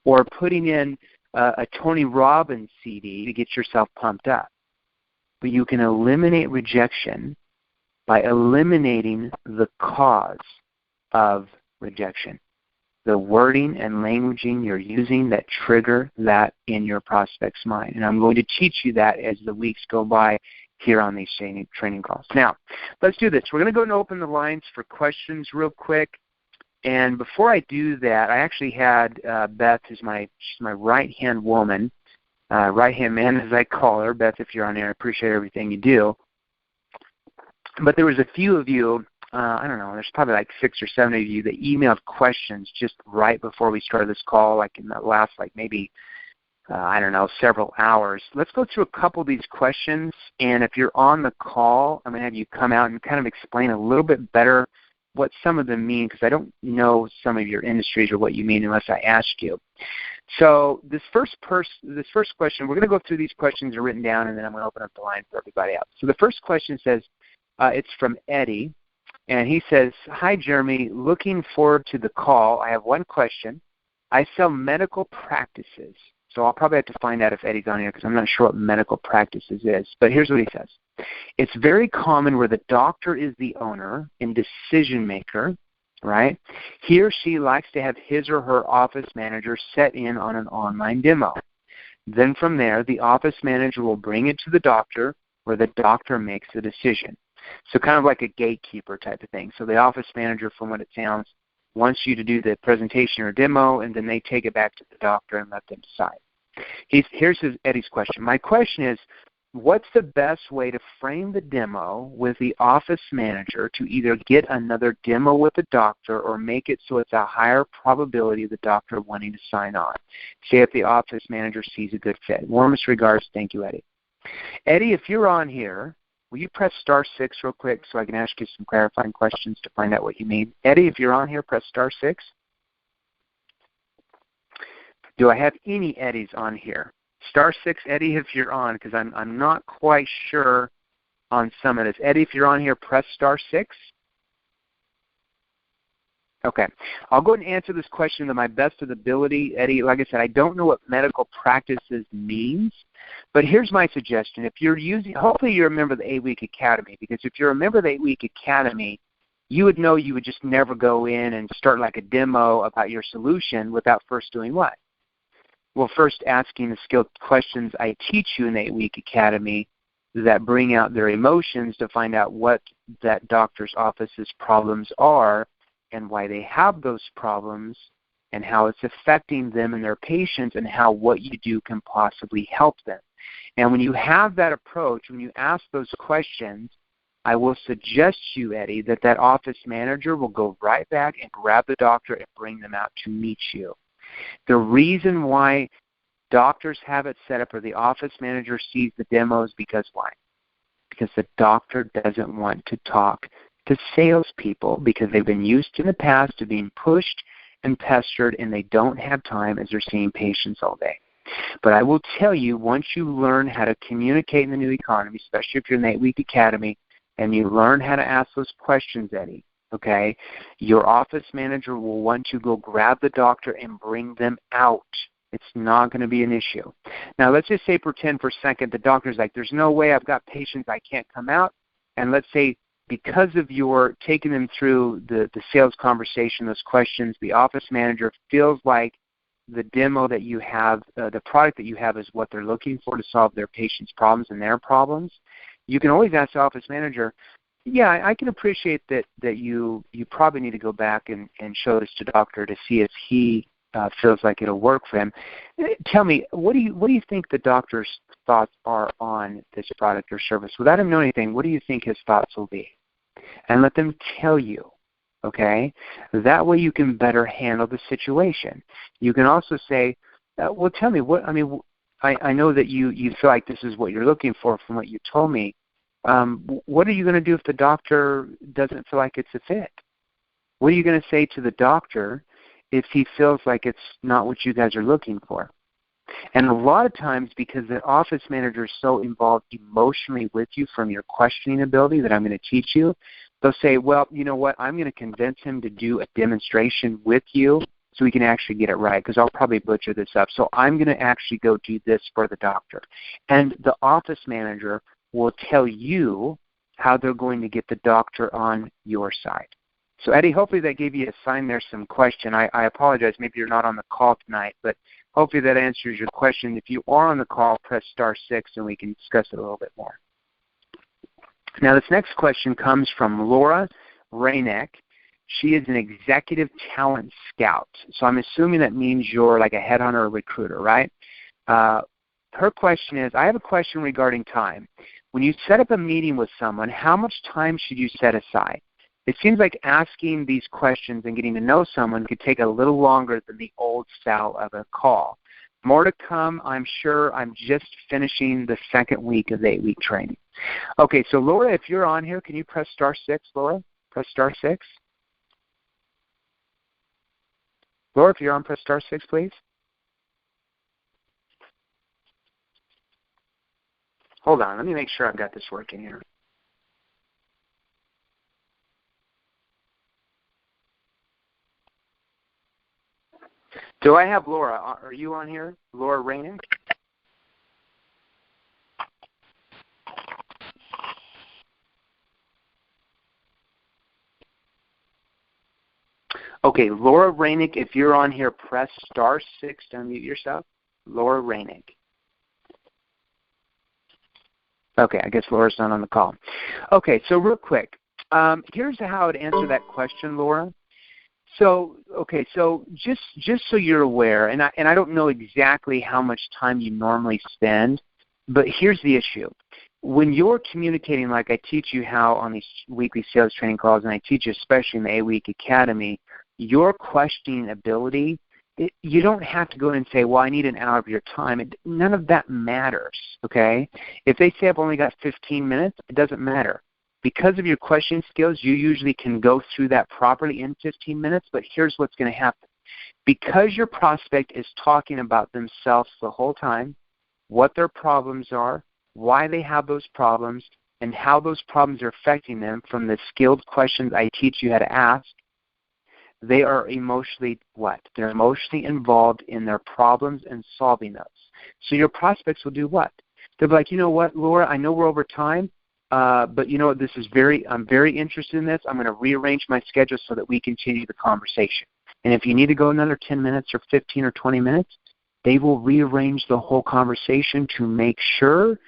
[SPEAKER 1] or putting in a Tony Robbins CD to get yourself pumped up. But you can eliminate rejection by eliminating the cause of rejection, the wording and languaging you're using that trigger that in your prospect's mind. And I'm going to teach you that as the weeks go by here on these training calls. Now, let's do this. We're going to go and open the lines for questions real quick. And before I do that, I actually had Beth, she's my right-hand woman, right-hand man as I call her. Beth, if you're on there, I appreciate everything you do. But there was a few of you, I don't know, there's probably like 6 or 7 of you that emailed questions just right before we started this call, like in the last maybe several hours. Let's go through a couple of these questions, and if you're on the call, I'm going to have you come out and kind of explain a little bit better what some of them mean, because I don't know some of your industries or what you mean unless I ask you. So this first question, we're going to go through these questions that are written down, and then I'm going to open up the line for everybody else. So the first question says, it's from Eddie, and he says, hi, Jeremy, looking forward to the call. I have one question. I sell medical practices. So I'll probably have to find out if Eddie's on here because I'm not sure what medical practices is. But here's what he says. It's very common where the doctor is the owner and decision maker, right? He or she likes to have his or her office manager set in on an online demo. Then from there, the office manager will bring it to the doctor where the doctor makes the decision. So kind of like a gatekeeper type of thing. So the office manager, from what it sounds, wants you to do the presentation or demo, and then they take it back to the doctor and let them decide. Here's Eddie's question. My question is, what's the best way to frame the demo with the office manager to either get another demo with the doctor or make it so it's a higher probability of the doctor wanting to sign on? Say if the office manager sees a good fit. Warmest regards. Thank you, Eddie. Eddie, if you're on here, will you press *6 real quick so I can ask you some clarifying questions to find out what you mean? Eddie, if you're on here, press *6. Do I have any Eddies on here? *6, Eddie, if you're on, because I'm not quite sure on some of this. Eddie, if you're on here, press *6. Okay. I'll go ahead and answer this question to my best of the ability. Eddie, like I said, I don't know what medical practices means, but here's my suggestion. If you're using, hopefully you're a member of the 8-Week Academy, because if you're a member of the 8-Week Academy, you would know you would just never go in and start like a demo about your solution without first doing what? Well, first asking the skilled questions I teach you in the 8-Week Academy that bring out their emotions to find out what that doctor's office's problems are and why they have those problems and how it's affecting them and their patients and how what you do can possibly help them. And when you have that approach, when you ask those questions, I will suggest to you, Eddie, that office manager will go right back and grab the doctor and bring them out to meet you. The reason why doctors have it set up or the office manager sees the demos, because why? Because the doctor doesn't want to talk to salespeople because they've been used in the past to being pushed and pestered, and they don't have time as they're seeing patients all day. But I will tell you, once you learn how to communicate in the new economy, especially if you're in the 8-Week Academy, and you learn how to ask those questions, Eddie, okay, your office manager will want to go grab the doctor and bring them out. It's not going to be an issue. Now, let's just say, pretend for a second, the doctor's like, there's no way, I've got patients, I can't come out. And let's say because of your taking them through the sales conversation, those questions, the office manager feels like the demo that you have, the product that you have is what they're looking for to solve their patients' problems and their problems. You can always ask the office manager, yeah, I can appreciate that you probably need to go back and show this to doctor to see if he feels like it'll work for him. Tell me, what do you think the doctor's thoughts are on this product or service? Without him knowing anything, what do you think his thoughts will be? And let them tell you, okay? That way you can better handle the situation. You can also say, well, tell me, I know that you feel like this is what you're looking for from what you told me. What are you going to do if the doctor doesn't feel like it's a fit? What are you going to say to the doctor if he feels like it's not what you guys are looking for? And a lot of times, because the office manager is so involved emotionally with you from your questioning ability that I'm going to teach you, they'll say, well, you know what, I'm going to convince him to do a demonstration with you so we can actually get it right, because I'll probably butcher this up. So I'm going to actually go do this for the doctor. And the office manager will tell you how they're going to get the doctor on your side. So, Eddie, hopefully that gave you a sign there's some question. I apologize. Maybe you're not on the call tonight, but hopefully that answers your question. If you are on the call, press *6 and we can discuss it a little bit more. Now, this next question comes from Laura Rainek. She is an executive talent scout. So I'm assuming that means you're like a headhunter or recruiter, right? Her question is, I have a question regarding time. When you set up a meeting with someone, how much time should you set aside? It seems like asking these questions and getting to know someone could take a little longer than the old style of a call. More to come, I'm sure. I'm just finishing the second week of the 8-week training. Okay, so Laura, if you're on here, can you press *6, Laura? Press *6. Laura, if you're on, press *6, please. Hold on, let me make sure I've got this working here. Do I have Laura? Are you on here? Laura Rainek? Okay, Laura Rainick, if you're on here, press *6 to unmute yourself. Laura Rainick. Okay, I guess Laura's not on the call. Okay, so real quick, here's how I'd answer that question, Laura. So, okay, so just so you're aware, and I don't know exactly how much time you normally spend, but here's the issue. When you're communicating, like I teach you how on these weekly sales training calls, and I teach you especially in the 8-Week Academy, your questioning ability, you don't have to go in and say, well, I need an hour of your time. None of that matters, okay? If they say I've only got 15 minutes, it doesn't matter. Because of your questioning skills, you usually can go through that properly in 15 minutes, but here's what's going to happen. Because your prospect is talking about themselves the whole time, what their problems are, why they have those problems, and how those problems are affecting them from the skilled questions I teach you how to ask, they are emotionally what? They're emotionally involved in their problems and solving those. So your prospects will do what? They'll be like, you know what, Laura, I know we're over time, but you know what, I'm very interested in this. I'm going to rearrange my schedule so that we continue the conversation. And if you need to go another 10 minutes or 15 or 20 minutes, they will rearrange the whole conversation to make sure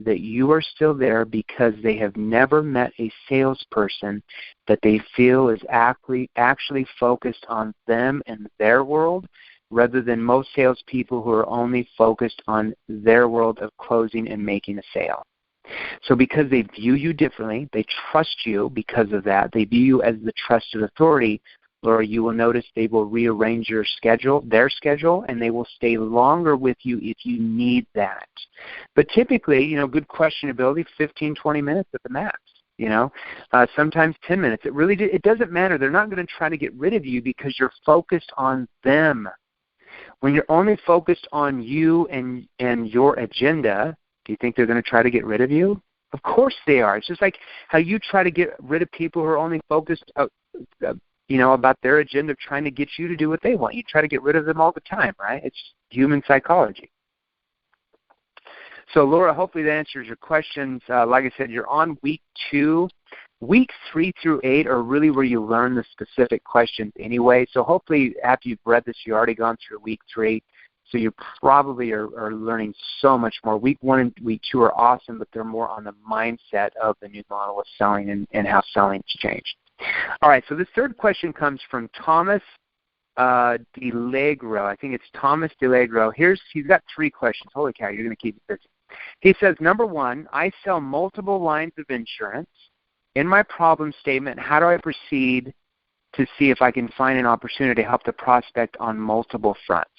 [SPEAKER 1] that you are still there, because they have never met a salesperson that they feel is actually focused on them and their world, rather than most salespeople who are only focused on their world of closing and making a sale. So because they view you differently, they trust you because of that, they view you as the trusted authority, Laura, you will notice they will rearrange their schedule, and they will stay longer with you if you need that. But typically, good questionability, 15, 20 minutes at the max, sometimes 10 minutes. It doesn't matter. They're not going to try to get rid of you because you're focused on them. When you're only focused on you and your agenda, do you think they're going to try to get rid of you? Of course they are. It's just like how you try to get rid of people who are only focused about their agenda of trying to get you to do what they want. You try to get rid of them all the time, right? It's human psychology. So, Laura, hopefully that answers your questions. Like I said, you're on week 2. Week 3 through 8 are really where you learn the specific questions anyway. So hopefully after you've read this, you've already gone through week 3. So you probably are learning so much more. Week 1 and week 2 are awesome, but they're more on the mindset of the new model of selling and how selling has changed. All right, so this third question comes from Thomas DeLagro. I think it's Thomas DeLagro. He's got 3 questions. Holy cow, you're going to keep it busy. He says, number 1, I sell multiple lines of insurance. In my problem statement, how do I proceed to see if I can find an opportunity to help the prospect on multiple fronts?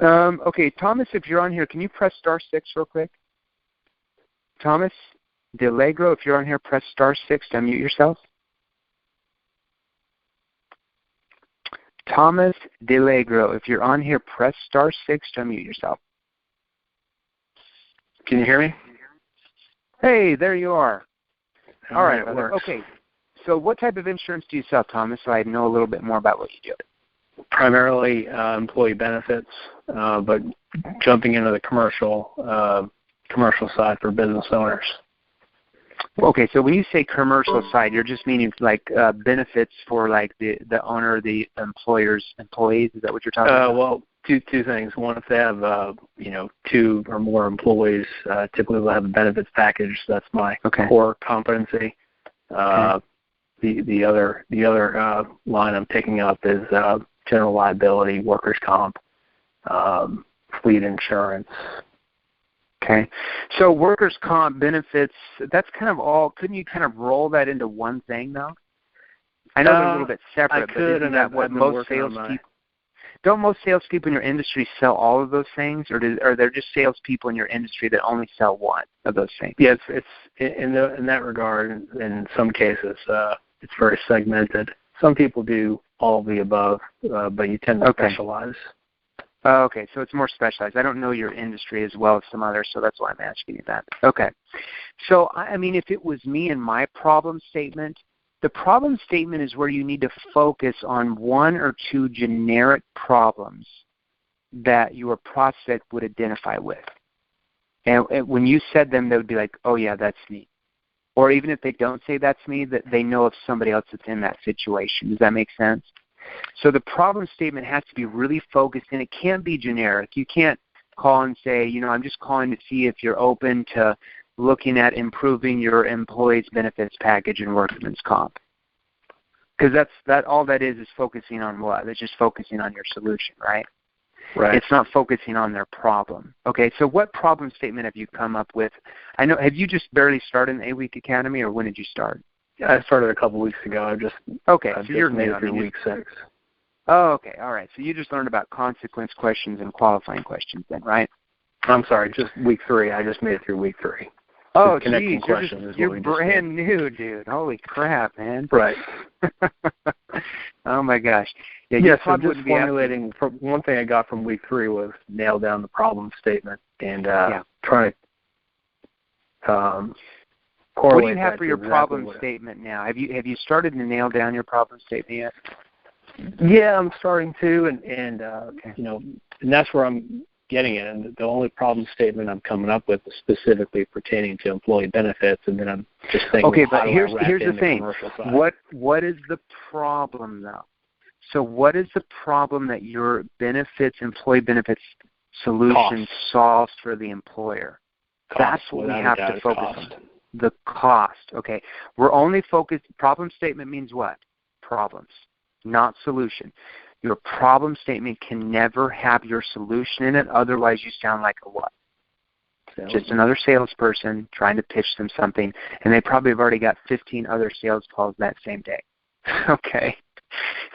[SPEAKER 1] Okay, Thomas, if you're on here, can you press *6 real quick? Thomas DeLagro, if you're on here, press *6 to unmute yourself. Thomas DeLagro, if you're on here, press *6 to unmute yourself.
[SPEAKER 2] Can you hear me?
[SPEAKER 1] Hey, there you are. All right,
[SPEAKER 2] it works.
[SPEAKER 1] Okay. So what type of insurance do you sell, Thomas, so I know a little bit more about what you do?
[SPEAKER 4] Primarily employee benefits, but jumping into the commercial side for business owners.
[SPEAKER 1] Okay, so when you say commercial side, you're just meaning like benefits for like the owner, the employer's employees. Is that what you're talking about?
[SPEAKER 4] Well, two things. One, if they have 2 or more employees, typically they'll have a benefits package. That's my core competency. The other line I'm picking up is general liability, workers' comp, fleet insurance.
[SPEAKER 1] Okay. So workers' comp benefits, that's kind of all. Couldn't you kind of roll that into one thing, though? I know they're a little bit separate, but isn't that what most salespeople? Don't most salespeople in your industry sell all of those things, or are there just salespeople in your industry that only sell one of those things?
[SPEAKER 4] Yes, it's in that regard. In some cases, it's very segmented. Some people do all of the above, but you tend to specialize.
[SPEAKER 1] Okay, so it's more specialized. I don't know your industry as well as some others, so that's why I'm asking you that. Okay. So, I mean, if it was me and my problem statement, the problem statement is where you need to focus on 1 or 2 generic problems that your prospect would identify with. And when you said them, they would be like, oh, yeah, that's me. or even if they don't say that's me, that they know of somebody else that's in that situation. Does that make sense? So the problem statement has to be really focused, and it can't be generic. You can't call and say, I'm just calling to see if you're open to looking at improving your employee's benefits package and workman's comp. Because all that is focusing on what? It's just focusing on your solution, right?
[SPEAKER 4] Right.
[SPEAKER 1] It's not focusing on their problem. Okay, so what problem statement have you come up with? Have you just barely started in the 8-week academy, or when did you start?
[SPEAKER 4] Yeah, I started a couple weeks ago. I've just
[SPEAKER 1] you're
[SPEAKER 4] made
[SPEAKER 1] new.
[SPEAKER 4] it through week 6.
[SPEAKER 1] Oh, okay, all right. So you just learned about consequence questions and qualifying questions then, right?
[SPEAKER 4] I'm sorry, just week 3. I just made it through week 3.
[SPEAKER 1] Oh,
[SPEAKER 4] connecting
[SPEAKER 1] geez,
[SPEAKER 4] questions
[SPEAKER 1] you're brand new, dude. Holy crap, man.
[SPEAKER 4] Right.
[SPEAKER 1] Oh, my gosh.
[SPEAKER 4] Yeah, so just formulating, one thing I got from week 3 was nail down the problem statement and try to correlate.
[SPEAKER 1] What do you have for your problem statement now? Have you started to nail down your problem statement yet?
[SPEAKER 4] Yeah, I'm starting to, and that's where I'm getting it. And the only problem statement I'm coming up with is specifically pertaining to employee benefits, and then I'm just thinking.
[SPEAKER 1] Okay, but here's the thing. What is the problem though? So what is the problem that your employee benefits solution solves for the employer? That's what we have to focus on. The cost. Okay, we're only focused. Problem statement means what? Problems, not solution. Your problem statement can never have your solution in it, otherwise you sound like a what? Just another salesperson trying to pitch them something, and they probably have already got 15 other sales calls that same day. Okay?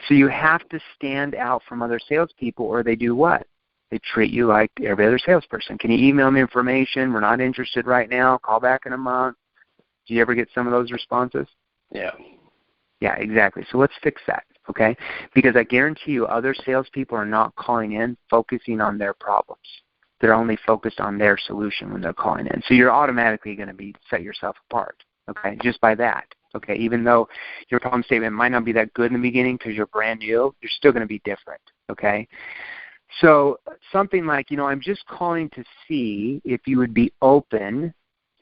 [SPEAKER 1] So you have to stand out from other salespeople, or they do what? They treat you like every other salesperson. Can you email me information? We're not interested right now. Call back in a month. Do you ever get some of those responses?
[SPEAKER 4] Yeah.
[SPEAKER 1] Yeah, exactly. So let's fix that. Okay? Because I guarantee you other salespeople are not calling in focusing on their problems. They're only focused on their solution when they're calling in. So you're automatically going to set yourself apart, okay, just by that. Okay, even though your problem statement might not be that good in the beginning because you're brand new, you're still going to be different, okay? So something like, I'm just calling to see if you would be open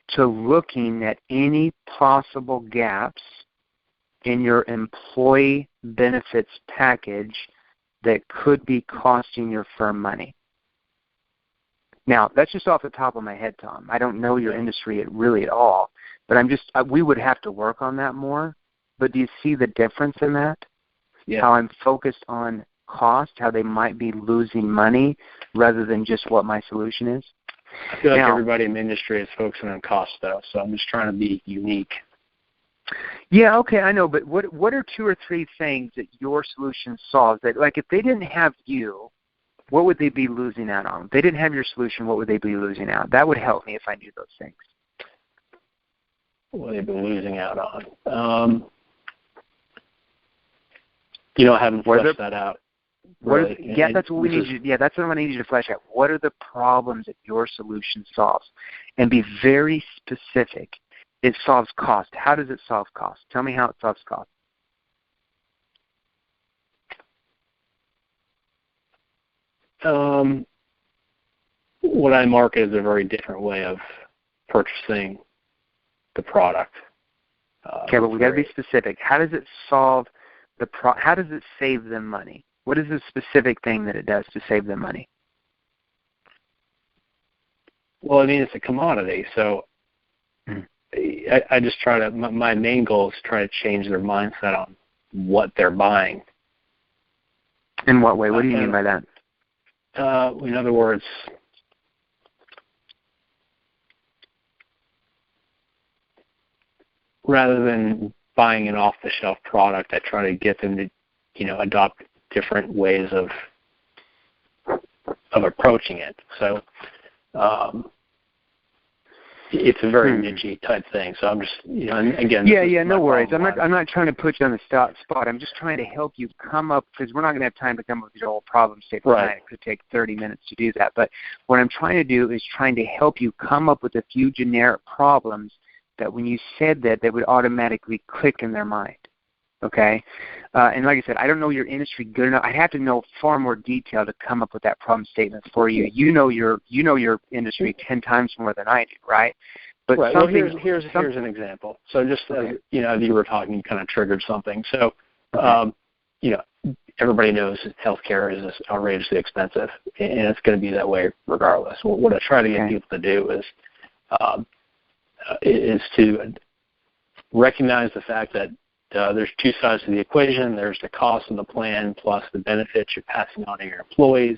[SPEAKER 1] to looking at any possible gaps in your employee benefits package that could be costing your firm money. Now, that's just off the top of my head, Tom. I don't know your industry really at all, but we would have to work on that more. But do you see the difference in that?
[SPEAKER 4] Yeah.
[SPEAKER 1] How I'm focused on cost, how they might be losing money rather than just what my solution is?
[SPEAKER 4] I feel like everybody in the industry is focusing on cost, though, so I'm just trying to be unique.
[SPEAKER 1] Yeah, okay, I know, but what are 2 or 3 things that your solution solves? That, like, if they didn't have you, what would they be losing out on? If they didn't have your solution, what would they be losing out? That would help me if I knew those things.
[SPEAKER 4] What they've been losing out on? I haven't fleshed that out. Really.
[SPEAKER 1] That's what we need you. Yeah, that's what I need you to flesh out. What are the problems that your solution solves? And be very specific. It solves cost. How does it solve cost? Tell me how it solves cost.
[SPEAKER 4] What I market is a very different way of purchasing the product.
[SPEAKER 1] Okay, but we got to be specific. How does it solve how does it save them money? What is the specific thing that it does to save them money?
[SPEAKER 4] Well, it's a commodity, so I just try to. My main goal is to try to change their mindset on what they're buying.
[SPEAKER 1] In what way? What do you mean by that?
[SPEAKER 4] In other words, rather than buying an off-the-shelf product, I try to get them to, adopt different ways of approaching it. So it's a very niche type thing. So I'm just, and again.
[SPEAKER 1] Yeah, no worries. I'm not trying to put you on the spot. I'm just trying to help you come up, because we're not going to have time to come up with your whole problem statement tonight. It could take 30 minutes to do that. But what I'm trying to do is trying to help you come up with a few generic problems that when you said that, they would automatically click in their mind. Okay? And like I said, I don't know your industry good enough. I'd have to know far more detail to come up with that problem statement for you. You know your industry 10 times more than I do, right? But
[SPEAKER 4] right. Well,
[SPEAKER 1] something,
[SPEAKER 4] here's an example. So just as you were talking, you kind of triggered something. So, everybody knows that healthcare is outrageously expensive, and it's going to be that way regardless. What I try to get people to do is to recognize the fact that there's two sides to the equation. There's the cost of the plan plus the benefits you're passing on to your employees.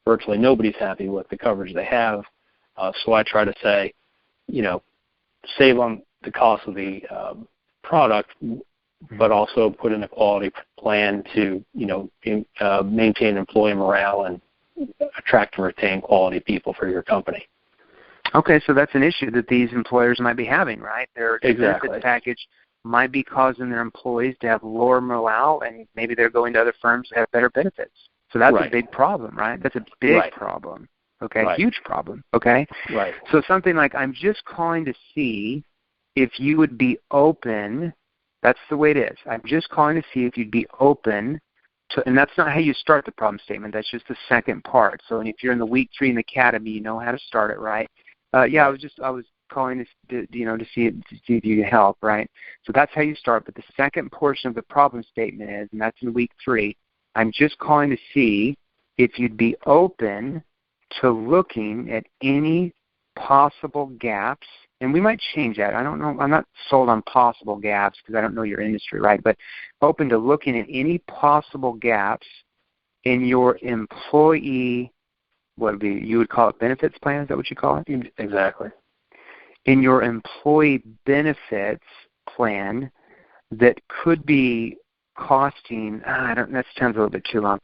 [SPEAKER 4] Virtually nobody's happy with the coverage they have. So I try to say, save on the cost of the product, but also put in a quality plan to, maintain employee morale and attract and retain quality people for your company.
[SPEAKER 1] Okay, so that's an issue that these employers might be having, right? Their
[SPEAKER 4] Exactly.
[SPEAKER 1] benefits package might be causing their employees to have lower morale, and maybe they're going to other firms that have better benefits. So that's a big problem, right? That's a big problem. Okay, huge problem. Okay,
[SPEAKER 4] right.
[SPEAKER 1] So something like, I'm just calling to see if you would be open. That's the way it is. I'm just calling to see if you'd be open to, and that's not how you start the problem statement. That's just the second part. So, and if you're in the week 3 in the academy, you know how to start it, right? I was calling to see if you can help, right? So that's how you start. But the second portion of the problem statement is, and that's in week 3. I'm just calling to see if you'd be open to looking at any possible gaps, and we might change that. I don't know. I'm not sold on possible gaps because I don't know your industry, right? But open to looking at any possible gaps in your employee, you would call it benefits plan? Is that what you call it?
[SPEAKER 4] Exactly.
[SPEAKER 1] In your employee benefits plan that could be costing, that sounds a little bit too long.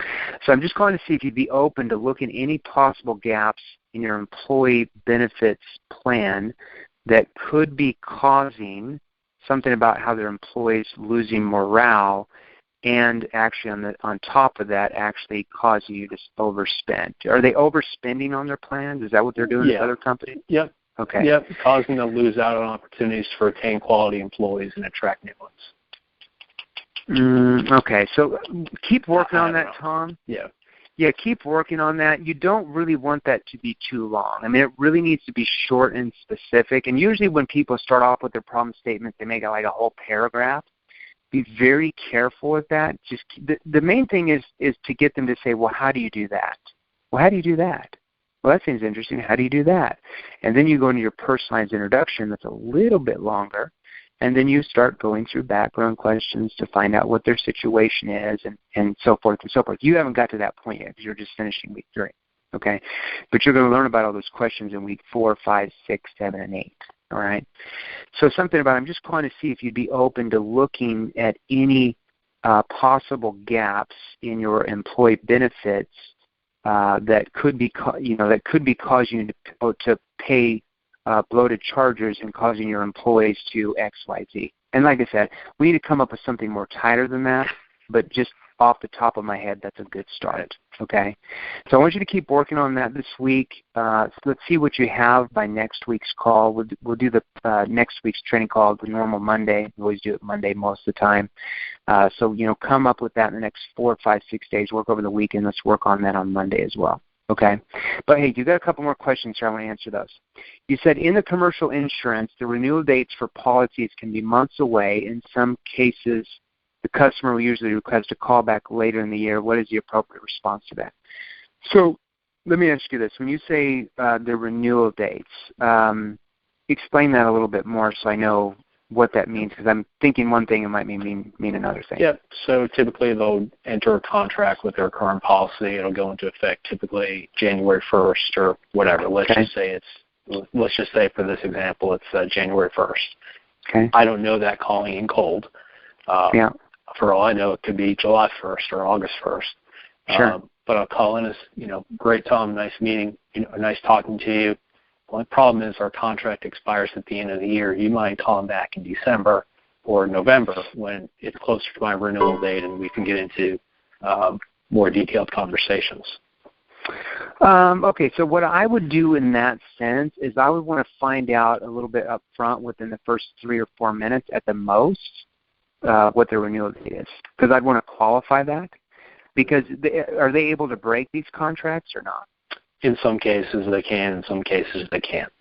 [SPEAKER 1] So I'm just calling to see if you'd be open to looking at any possible gaps in your employee benefits plan that could be causing something about how their employees losing morale, and actually on top of that, actually causing you to overspend. Are they overspending on their plans? Is that what they're doing with other companies?
[SPEAKER 4] Yep.
[SPEAKER 1] Okay.
[SPEAKER 4] Yep, causing them to lose out on opportunities to retain quality employees and attract new ones.
[SPEAKER 1] Okay, so keep working on that, Tom.
[SPEAKER 4] Yeah,
[SPEAKER 1] keep working on that. You don't really want that to be too long. I mean, it really needs to be short and specific. And usually when people start off with their problem statement, they make it like a whole paragraph. Be very careful with that. Just the main thing is to get them to say, well, how do you do that? Well, how do you do that? Well, that seems interesting. How do you do that? And then you go into your personalized introduction that's a little bit longer, and then you start going through background questions to find out what their situation is and so forth and so forth. You haven't got to that point yet because you're just finishing week 3, okay? But you're going to learn about all those questions in week 4, 5, 6, 7, and 8, all right? So something about, I'm just calling to see if you'd be open to looking at any possible gaps in your employee benefits that could be causing you to pay bloated charges and causing your employees to X, Y, Z. And like I said, we need to come up with something more tighter than that, but just off the top of my head, that's a good start, okay? So I want you to keep working on that this week. So let's see what you have by next week's call. We'll do the next week's training call the normal Monday. We always do it Monday most of the time. So, come up with that in the next 4, 5, 6 days. Work over the weekend. Let's work on that on Monday as well. Okay. But, hey, you got a couple more questions here. I want to answer those. You said in the commercial insurance, the renewal dates for policies can be months away. In some cases, the customer will usually request a call back later in the year. What is the appropriate response to that? So let me ask you this. When you say the renewal dates, explain that a little bit more so I know what that means, because I'm thinking one thing, it might mean another thing.
[SPEAKER 4] Yeah, so typically they'll enter a contract with their current policy. It'll go into effect typically January 1st or whatever. Let's just say for this example, it's January 1st.
[SPEAKER 1] Okay.
[SPEAKER 4] I don't know that calling in cold. For all I know, it could be July 1st or August 1st.
[SPEAKER 1] Sure.
[SPEAKER 4] But I'll call in as, great, Tom, nice meeting, nice talking to you. The only problem is our contract expires at the end of the year. You might call them back in December or November when it's closer to my renewal date and we can get into more detailed conversations.
[SPEAKER 1] Okay, so what I would do in that sense is I would want to find out a little bit up front within the first 3 or 4 minutes at the most what their renewal date is, because I'd want to qualify that. Because are they able to break these contracts or not?
[SPEAKER 4] In some cases they can, in some cases they can't.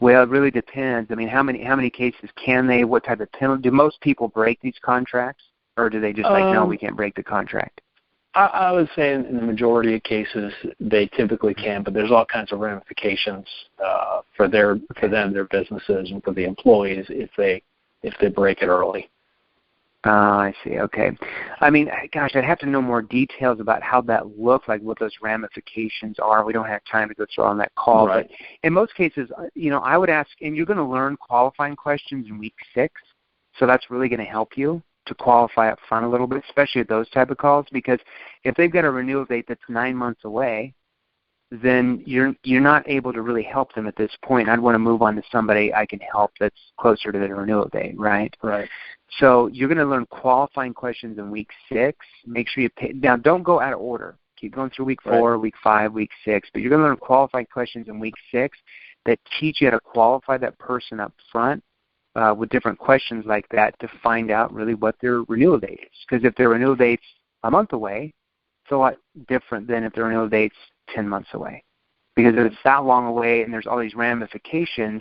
[SPEAKER 1] Well, it really depends. I mean, how many cases can they? What type of penalty? Do most people break these contracts, or do they just no, we can't break the contract?
[SPEAKER 4] I would say in the majority of cases they typically can, but there's all kinds of ramifications for them, their businesses, and for the employees if they break it early.
[SPEAKER 1] I see. Okay. I mean, gosh, I'd have to know more details about how that looks, like what those ramifications are. We don't have time to go through on that call.
[SPEAKER 4] Right.
[SPEAKER 1] But in most cases, I would ask, and you're going to learn qualifying questions in week 6, so that's really going to help you to qualify up front a little bit, especially at those type of calls, because if they've got a renewal date that's 9 months away, then you're not able to really help them at this point. I'd want to move on to somebody I can help that's closer to the renewal date, right?
[SPEAKER 4] Right.
[SPEAKER 1] So you're going to learn qualifying questions in week 6. Make sure you pay. Now, don't go out of order. Keep going through week 4, right. Week 5, week 6. But you're going to learn qualifying questions in week 6 that teach you how to qualify that person up front with different questions like that to find out really what their renewal date is. Because if their renewal date's a month away, it's a lot different than if their renewal date's 10 months away. Because if it's that long away and there's all these ramifications,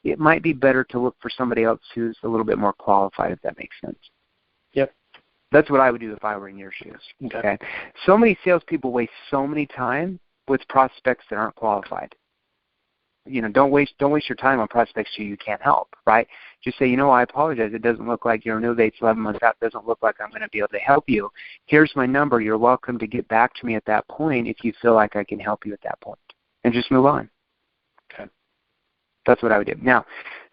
[SPEAKER 1] it might be better to look for somebody else who's a little bit more qualified, if that makes sense.
[SPEAKER 4] Yep.
[SPEAKER 1] That's what I would do if I were in your shoes. Okay. So many salespeople waste so many time with prospects that aren't qualified. Don't waste your time on prospects who you can't help, right? Just say, I apologize. It doesn't look like your renewal date's 11 months out. It doesn't look like I'm going to be able to help you. Here's my number. You're welcome to get back to me at that point if you feel like I can help you at that point. And just move on.
[SPEAKER 4] Okay.
[SPEAKER 1] That's what I would do. Now,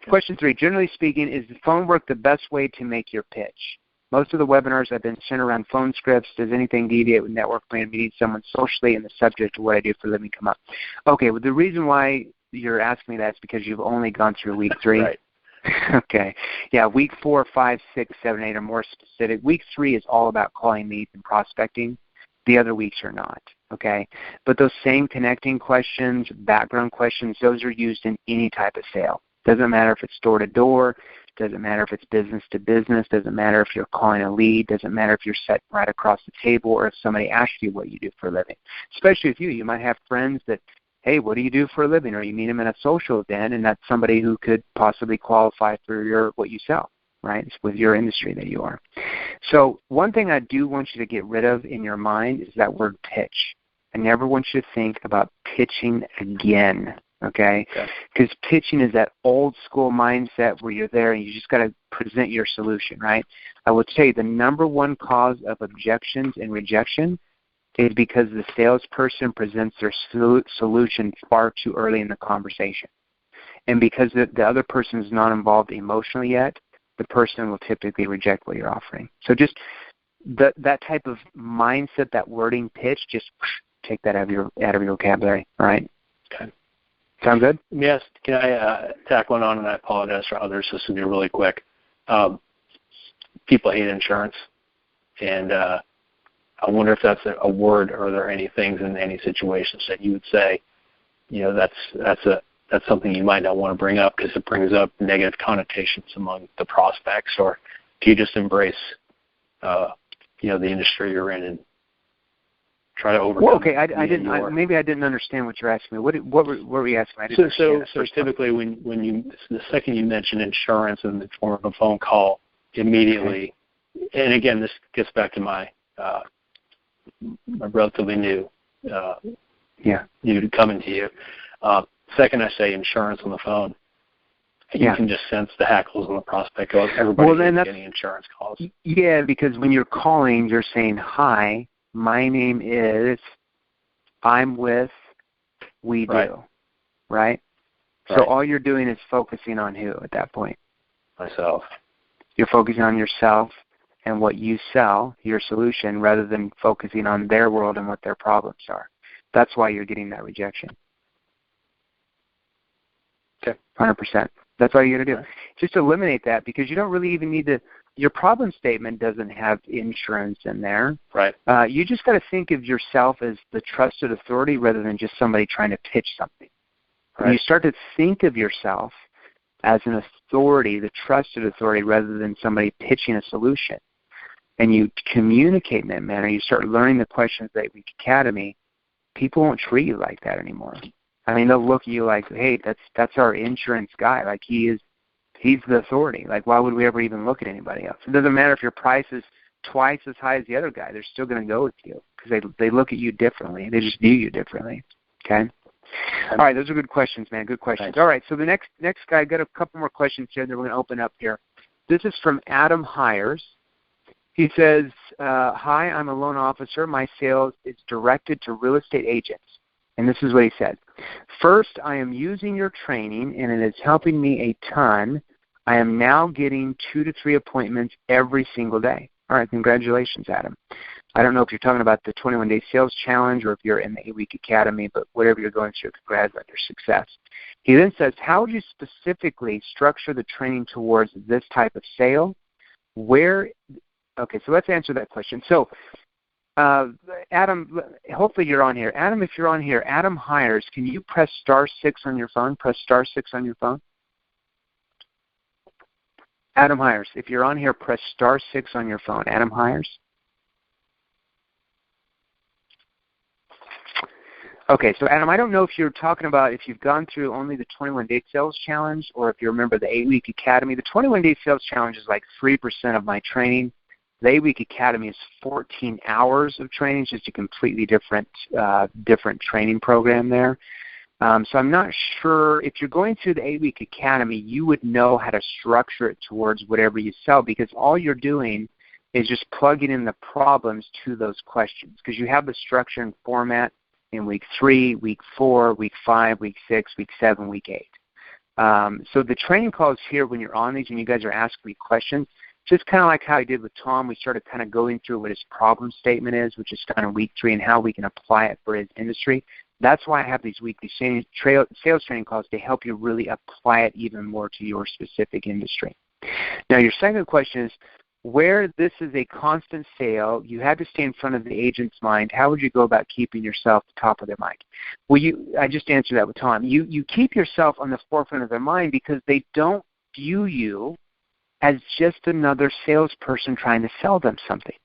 [SPEAKER 1] question 3, generally speaking, is the phone work the best way to make your pitch? Most of the webinars have been centered around phone scripts. Does anything deviate with network plan, meeting someone socially, and the subject of what I do for a living come up? Okay, well, the reason why you're asking me that is because you've only gone through week 3.
[SPEAKER 4] Right.
[SPEAKER 1] Okay. Yeah, week 4, 5, 6, 7, 8 are more specific. Week 3 is all about calling leads and prospecting. The other weeks are not. Okay. But those same connecting questions, background questions, those are used in any type of sale. Doesn't matter if it's door to door. Doesn't matter if it's business to business. Doesn't matter if you're calling a lead. Doesn't matter if you're sitting right across the table or if somebody asks you what you do for a living. Especially with you might have friends that, hey, what do you do for a living? Or you meet them at a social event, and that's somebody who could possibly qualify for what you sell, right? It's with your industry that you are. So one thing I do want you to get rid of in your mind is that word pitch. I never want you to think about pitching again, okay? Because pitching is that old school mindset where you're there and you just got to present your solution, right? I will tell you the number one cause of objections and rejection is because the salesperson presents their solution far too early in the conversation. And because the other person is not involved emotionally yet, the person will typically reject what you're offering. So just that type of mindset, that wording pitch, just take that out of your vocabulary, all right?
[SPEAKER 4] Okay.
[SPEAKER 1] Sound good?
[SPEAKER 4] Yes. Can I tack one on, and I apologize for others. This will be really quick. People hate insurance, and I wonder if that's a word, or are there any things in any situations that you would say, that's something you might not want to bring up because it brings up negative connotations among the prospects, or do you just embrace, the industry you're in and try to overcome?
[SPEAKER 1] Well, okay, maybe I didn't understand what you're asking me. What were you asking me?
[SPEAKER 4] So typically when the second you mention insurance in the form of a phone call, immediately, and again, this gets back to my relatively new coming to you. Second I say insurance on the phone, you can just sense the hackles on the prospect. Everybody's getting insurance calls.
[SPEAKER 1] Yeah, because when you're calling, you're saying, hi, my name is, I'm with, we do, right? So all you're doing is focusing on who at that point?
[SPEAKER 4] Myself.
[SPEAKER 1] You're focusing on yourself and what you sell, your solution, rather than focusing on their world and what their problems are. That's why you're getting that rejection.
[SPEAKER 4] Okay.
[SPEAKER 1] 100%. That's all you're going to do. Right. Just eliminate that, because you don't really even need to. Your problem statement doesn't have insurance in there.
[SPEAKER 4] Right.
[SPEAKER 1] You just got to think of yourself as the trusted authority rather than just somebody trying to pitch something. Right. When you start to think of yourself as an authority, the trusted authority, rather than somebody pitching a solution, and you communicate in that manner, you start learning the questions at Week Academy, people won't treat you like that anymore. I mean, they'll look at you like, hey, that's our insurance guy. Like he's the authority. Like why would we ever even look at anybody else? It doesn't matter if your price is twice as high as the other guy. They're still going to go with you because they look at you differently. They just view you differently. Okay. All right, those are good questions, man. Good questions.
[SPEAKER 4] Thanks.
[SPEAKER 1] All right, so the next guy, I got a couple more questions here that we're going to open up here. This is from Adam Hires. He says, hi, I'm a loan officer. My sales is directed to real estate agents. And this is what he said. First, I am using your training, and it is helping me a ton. I am now getting 2 to 3 appointments every single day. All right, congratulations, Adam. I don't know if you're talking about the 21-day sales challenge or if you're in the 8-week academy, but whatever you're going through, congrats on your success. He then says, how would you specifically structure the training towards this type of sale? Okay, so let's answer that question. So, Adam, hopefully you're on here. Adam, if you're on here, Adam Hires, can you press *6 on your phone? Press *6 on your phone. Adam Hires, if you're on here, press *6 on your phone. Adam Hires. Okay, so Adam, I don't know if you're talking about if you've gone through only the 21-day sales challenge or if you remember the 8-week academy. The 21-day sales challenge is like 3% of my training. The 8-week academy is 14 hours of training, just a completely different training program there. So I'm not sure if you're going through the 8-week academy, you would know how to structure it towards whatever you sell because all you're doing is just plugging in the problems to those questions because you have the structure and format in week 3, week 4, week 5, week 6, week 7, week 8. So the training calls here when you're on these and you guys are asking me questions, just kind of like how I did with Tom, we started kind of going through what his problem statement is, which is kind of week 3, and how we can apply it for his industry. That's why I have these weekly sales training calls to help you really apply it even more to your specific industry. Now, your second question is, where this is a constant sale, you have to stay in front of the agent's mind. How would you go about keeping yourself at the top of their mind? Well, I just answered that with Tom. You keep yourself on the forefront of their mind because they don't view you as just another salesperson trying to sell them something.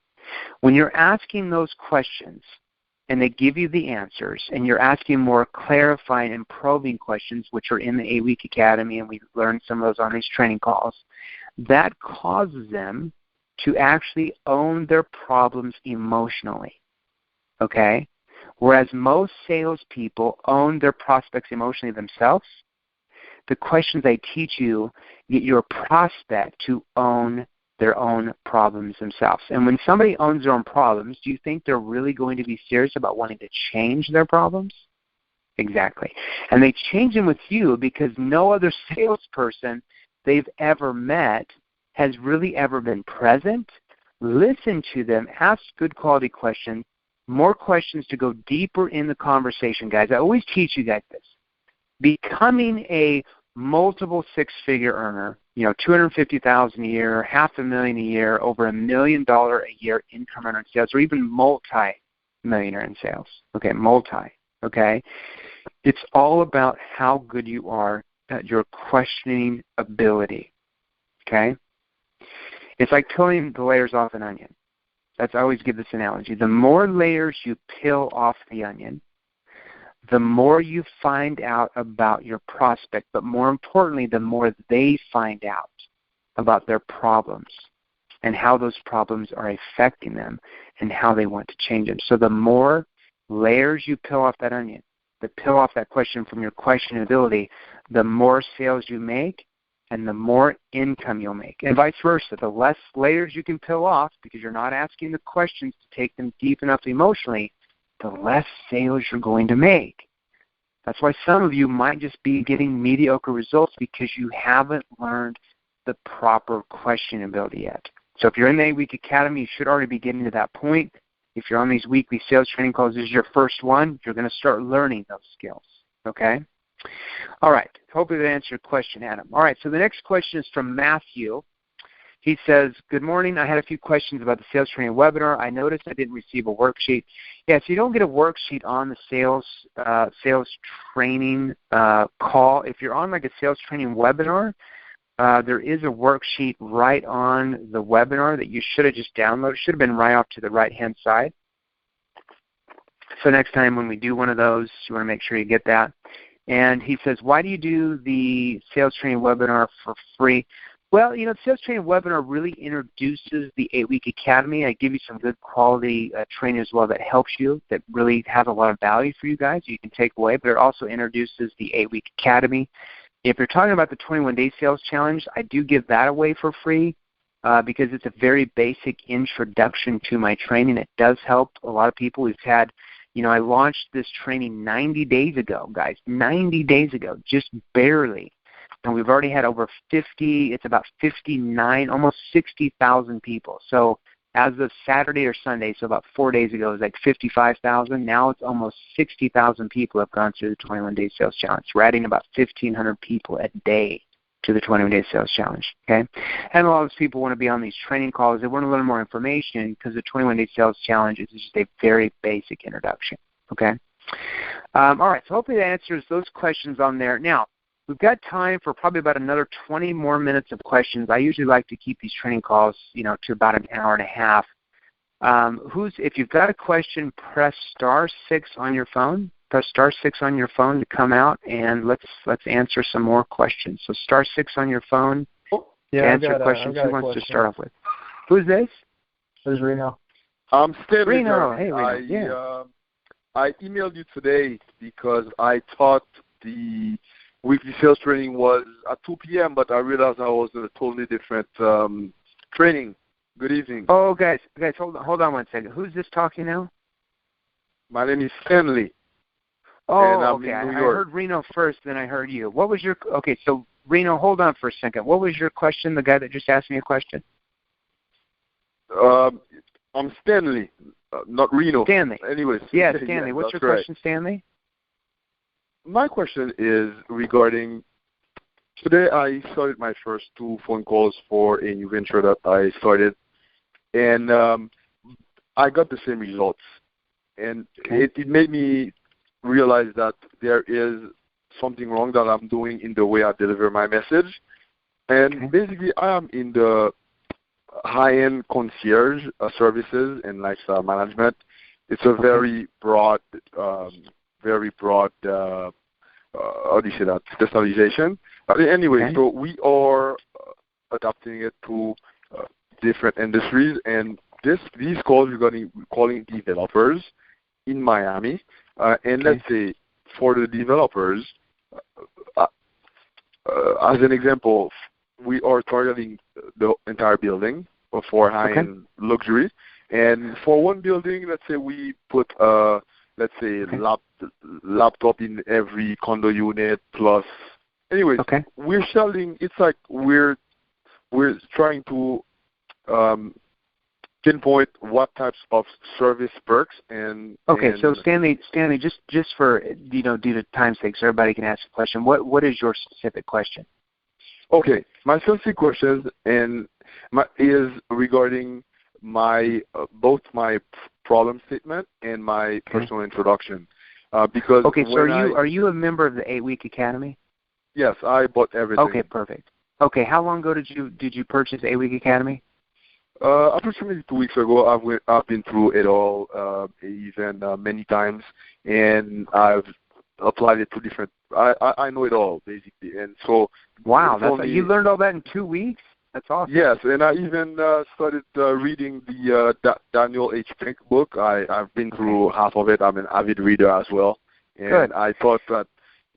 [SPEAKER 1] When you're asking those questions and they give you the answers and you're asking more clarifying and probing questions, which are in the 8-week academy, and we've learned some of those on these training calls, that causes them to actually own their problems emotionally, okay? Whereas most salespeople own their prospects emotionally themselves, the questions I teach you get your prospect to own their own problems themselves. And when somebody owns their own problems, do you think they're really going to be serious about wanting to change their problems? Exactly. And they change them with you because no other salesperson they've ever met has really ever been present, listen to them, ask good quality questions, more questions to go deeper in the conversation, guys. I always teach you guys this. Becoming a multiple six-figure earner, $250,000 a year, $500,000 a year, over $1 million a year income earner in sales, or even multi-millionaire in sales. Okay, okay? It's all about how good you are at your questioning ability, okay? It's like peeling the layers off an onion. I always give this analogy. The more layers you peel off the onion, the more you find out about your prospect, but more importantly, the more they find out about their problems and how those problems are affecting them and how they want to change them. So the more layers you peel off that onion, peel off that question from your questionability, the more sales you make and the more income you'll make. And vice versa. The less layers you can peel off because you're not asking the questions to take them deep enough emotionally, the less sales you're going to make. That's why some of you might just be getting mediocre results because you haven't learned the proper question ability yet. So if you're in the 8-week academy, you should already be getting to that point. If you're on these weekly sales training calls, this is your first one, you're going to start learning those skills, okay? All right. Hopefully that answered your question, Adam. All right, so the next question is from Matthew. He says, good morning. I had a few questions about the sales training webinar. I noticed I didn't receive a worksheet. Yeah, so you don't get a worksheet on the sales training call. If you're on like a sales training webinar, there is a worksheet right on the webinar that you should have just downloaded. It should have been right off to the right-hand side. So next time when we do one of those, you want to make sure you get that. And he says, why do you do the sales training webinar for free? Well, the sales training webinar really introduces the 8-week academy. I give you some good quality training as well that helps you, that really has a lot of value for you guys you can take away, but it also introduces the 8-week academy. If you're talking about the 21-day sales challenge, I do give that away for free because it's a very basic introduction to my training. It does help a lot of people. We've had, I launched this training 90 days ago, guys, 90 days ago, just barely. And we've already had over 50, it's about 59, almost 60,000 people. So as of Saturday or Sunday, so about 4 days ago, it was like 55,000. Now it's almost 60,000 people have gone through the 21-day sales challenge. We're adding about 1,500 people a day to the 21-day sales challenge, okay? And a lot of those people want to be on these training calls. They want to learn more information because the 21-day sales challenge is just a very basic introduction, okay? All right, so hopefully that answers those questions on there. Now, we've got time for probably about another 20 more minutes of questions. I usually like to keep these training calls, to about an hour and a half. If you've got a question, press *6 on your phone. Press *6 on your phone to come out, and let's answer some more questions. So *6 on your phone to answer questions. Who wants to start off with? Who's this?
[SPEAKER 5] This is Reno.
[SPEAKER 2] I'm Stanley.
[SPEAKER 1] Reno. Hey, Reno.
[SPEAKER 2] I emailed you today because I thought the weekly sales training was at 2 p.m., but I realized I was in a totally different training. Good evening.
[SPEAKER 1] Oh, guys, hold on one second. Who's this talking now?
[SPEAKER 2] My name is Stanley.
[SPEAKER 1] Oh,
[SPEAKER 2] and I'm
[SPEAKER 1] okay.
[SPEAKER 2] in New
[SPEAKER 1] I
[SPEAKER 2] York.
[SPEAKER 1] heard Reno first, then I heard you. What was your? Okay, so Reno, hold on for a second. What was your question? The guy that just asked me a question.
[SPEAKER 2] I'm Stanley, not Reno.
[SPEAKER 1] Stanley.
[SPEAKER 2] Anyways.
[SPEAKER 1] Yeah, Stanley. What's your question, Stanley?
[SPEAKER 2] My question is regarding, today I started my first 2 phone calls for a new venture that I started, and I got the same results. And it made me realize that there is something wrong that I'm doing in the way I deliver my message. And basically, I am in the high-end concierge services and lifestyle management. It's a very broad, how do you say that, specialization. Anyway, so we are adapting it to different industries, and these calls we're calling developers in Miami. And let's say for the developers, as an example, we are targeting the entire building for high-end luxury. And for one building, let's say we put laptop in every condo unit plus. Anyways, we're selling. It's like we're trying to pinpoint what types of service perks and. Okay,
[SPEAKER 1] so Stanley, just for due to time's sake, so everybody can ask a question. What is your specific question?
[SPEAKER 2] Okay, my specific question is regarding my both my problem statement and my personal introduction. Because
[SPEAKER 1] so are you a member of the 8-week academy?
[SPEAKER 2] Yes, I bought everything.
[SPEAKER 1] Okay, perfect. Okay, how long ago did you purchase 8-week academy?
[SPEAKER 2] Approximately 2 weeks ago. I've been through it all, even many times, and I've applied it to different. I know it all basically, and so.
[SPEAKER 1] Wow, you learned all that in 2 weeks? That's awesome.
[SPEAKER 2] Yes, and I even started reading the Daniel H. Pink book. I've been through half of it. I'm an avid reader as well, and I thought that